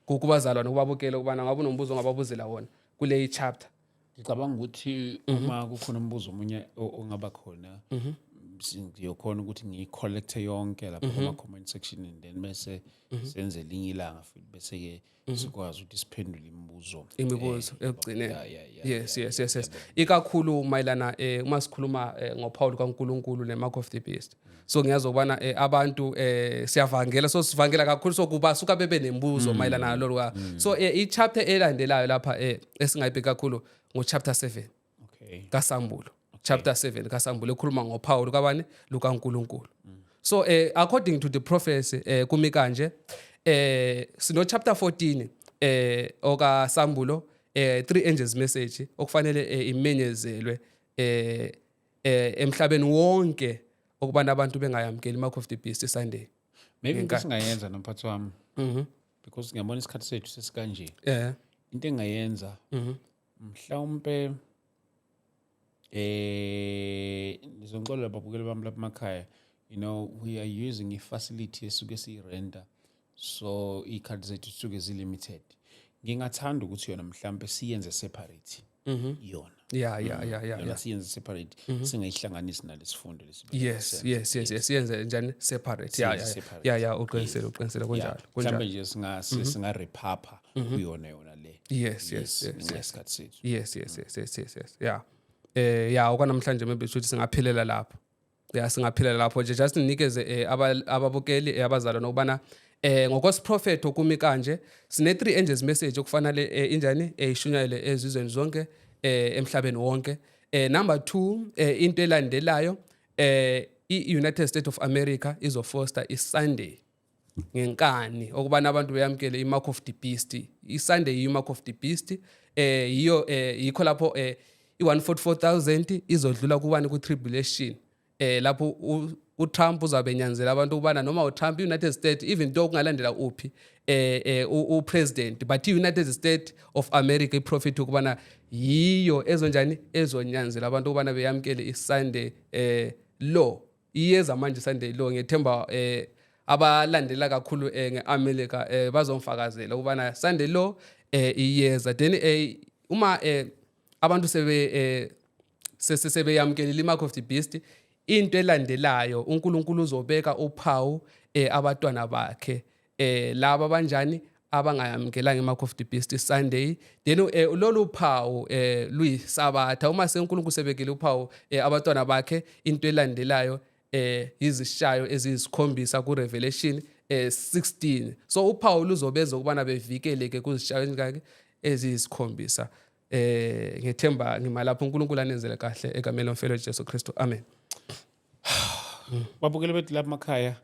kubazalwane kubabukela ukubana ngabe unombuzo ngababuzela wona kule chapter. Ngicabanga ukuthi uma kukhona umbuzo omunye ongaba khona ngiyokhona ukuthi ngiyicollecte yonke lapha kuma comment section, and then bese senze linye ilanga futhi bese ke sikwazi ukuthi siphendule imibuzo ekugcineni. Yes. Ikakhulu mayelana uma sikhuluma ngophawu kaNkulunkulu nemark of the beast. So ngiyazi ukubana abantu siyavangela, so sivangela kakhulu, so kubasuka bebe nembuzo mayelana nalolu. So ichapter elandelayo lapha esingayibheka kakhulu ngochapter 7 kaSambulo. Chapter 7 kaSambulo ekhuluma ngophawu kabani lukaNkulunkulu. So according to the prophecy kumika nje sino chapter 14 okaSambulo 3 angels message okufanele imenyezelwe emhlabeni wonke ukubana abantu bengayamkeli imark of the beast Sunday. Maybe into singayenza nomphathi wami because ngiyabona isikhathi sethu sesikanje. Into engayenza mhlawumbe nizongcola babukeli bami lapha emakhaya, we are using a facility esuke siyirenda, so ikhadi zethu suke zilimited. Ngingathanda ukuthi yona mhlawumbe siyenze separate yona. Yeah. Siyenze separate, singayihlanganisi nalesifundo lesibe. Yes. Siyenze njani separate. Yeah. Uqinisele kunjalo. Mhlawumbe nje singa repapa kuyona le. Yes. Ngesikhathi sethu. Yes. Yeah, okwanamhlanje maybe ukuthi singaphilela lapho. Singaphilela lapho nje, just ninikeze ababukeli abazalwa nokubana ngokwesiprophet okumika nje sine 3 angels message okufanele injani ishunyayele ezizweni zonke emhlabeni wonke. Number 2 into elandelayo i-United States of America izofoster iSunday ngenkani okubana abantu beyamkele imark of the beast. iSunday imark of the beast yikho lapho i-144,000 izodlula kubani ku tribulation lapho uTrump uzabe enyanzela abantu ukubana noma uTrump United States even though kungalandela uphi upresident but iUnited States of America iprofit ukubana yiyo ezonjani ezonyanzela abantu ukubana beyamkele iSunday law iyeza manje Sunday law ngethemba abalandela kakhulu ngeAmerica bazomfakazela ukubana Sunday law iyeza then uma abantu sebeyamkelile imark of the beast into elandelayo uNkulunkulu uzobeka uphawu abatwana bakhe laba banjani abangayamkelanga imark of the beast Sunday then lolu phawu luyisabatha uma seNkulunkulu sebekile uphawu abatwana bakhe into elandelayo izishayo eziyisikhombisa kuRevelation 16 so uphawu luzobeza ukubana bevikeleke kuzishayo ezingaki eziyisikhombisa ngethemba ngimalapho uNkulunkulu anenzele kahle egameni lomfelo Jesu Kristu amen. Babukele bethu lapha emakhaya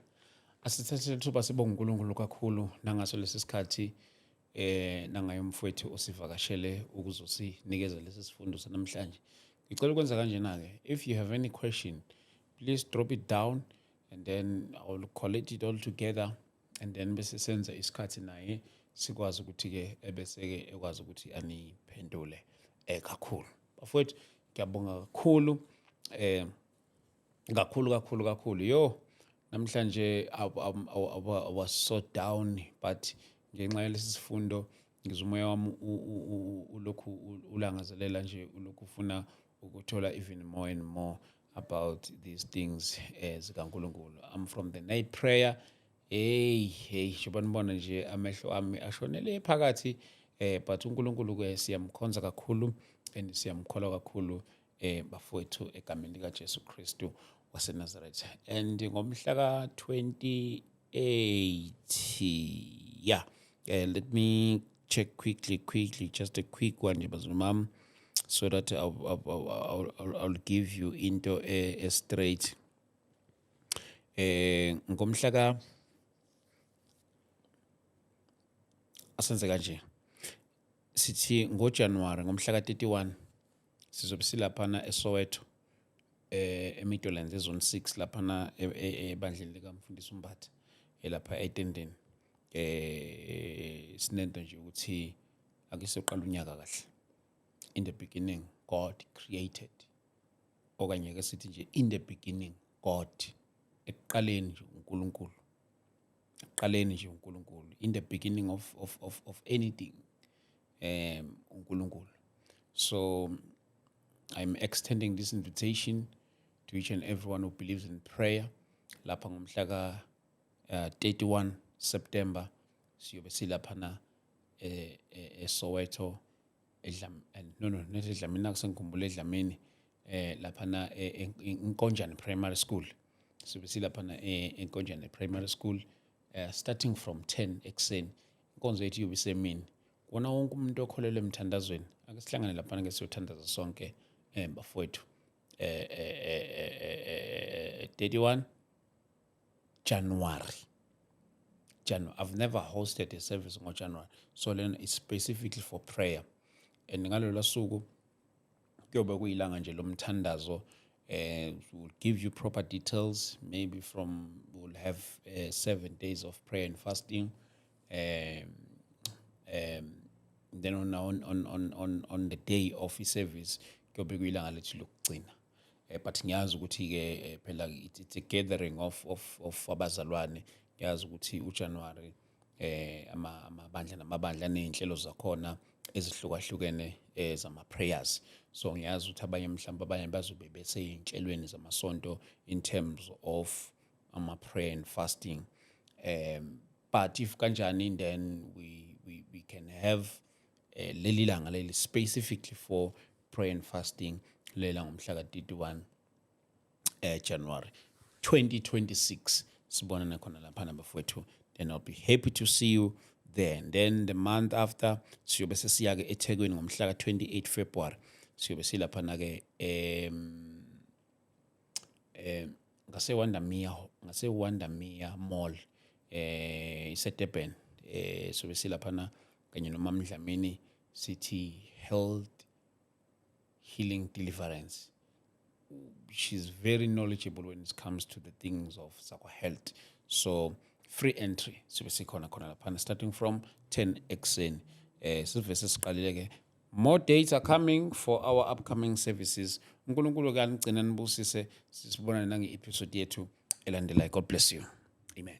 asithathe ithuba sibonge uNkulunkulu kakhulu nangaso lesi sikhathi nangayo mfowethu osivakashele ukuzosinikeza lesi sifundo sanamhlanje. Ngicela ukwenza kanjena ke if you have any question please drop it down and then I will collect it all together and then bese senza isikhathi naye sikwazi ukuthi ke ebese ke ekwazi ukuthi aniphendule kakhulu. Bafowethu ngiyabonga kakhulu kakhulu yo namhlanje I was so down but ngenxa yalesi sifundo ngizumoya wami ulokhu ulangazelela nje ulokhu ufuna ukuthola even more and more about these things zikaNkulunkulu. I'm from the night prayer. Hey njengoba nje amehlo ami ashonele phakathi but uNkulunkulu ke siyamkhonza kakhulu and siyamkholwa kakhulu bafowethu egameni lika Jesu Kristu waseNazaretha and ngomhla ka 28 let me check quickly just a quick one bazumam so that I'll give you into a straight ngomhla ka asenze kanje sithi ngoJanuary ngomhla ka 31 sizobe silaphana eSoweto eMidlands ezone 6 laphana ebandleni likaMfundisi uMbatha elapha eTendeni sinento nje ukuthi ake soqala unyaka kahle. In the beginning God created okanye ke sithi nje in the beginning God ekuqaleni nje uNkulunkulu in the beginning of anything uNkulunkulu. So I'm extending this invitation to each and everyone who believes in prayer lapha ngomhla ka 31 September siyobe silaphana eSoweto not eDlamini akusengikhumbula eDlamini laphana eNkonjane Primary School siyobe silaphana eNkonjane Primary School starting from 10 ekseni inkonzo yethu yobe semini wona wonke umuntu okholelwe emthandazweni ake sihlangane laphana ke siyothandaza sonke bafowethu 31 January. I've never hosted a service in January, so then it's specifically for prayer. And ngalolu suku kuyobe kuyilanga nje lomthandazo. We'll give you proper details. Maybe we'll have 7 days of prayer and fasting. Then on the day of the service, kuyobe kuyilanga lethu lokugcina. But ngiyazi ukuthi ke phela it's a gathering of abazalwane. Ngiyazi ukuthi uJanuary amabandla namabandla nezinhlelo zakhona ezihlukahlukene zama prayers. So ngiyazi ukuthi abanye bazobe bese inhlelweni zamasonto in terms of ama prayer and fasting. But if kanjani then we can have leli langa leli specifically for prayer and fasting lela ngomhla ka 31 January 2026 sibonana khona lapha bafowethu. Then I'll be happy to see you there. And then the month after siyobe sesiya ke eThekwini ngomhla ka 28 February siyobe silaphana ke ngase Wonder Mia Mall iseDurban siyobe silaphana kanye noMama Dlamini City Health Healing Deliverance she's very knowledgeable when it comes to the things of Zakwa Health. So free entry sibe sikhona khona laphana starting from 10 ekuseni. Sive sesiqalile-ke. More dates are coming for our upcoming services. uNkulunkulu kanigcina nibusise sisibonane nange-episode yethu elandelayo. God bless you. Amen.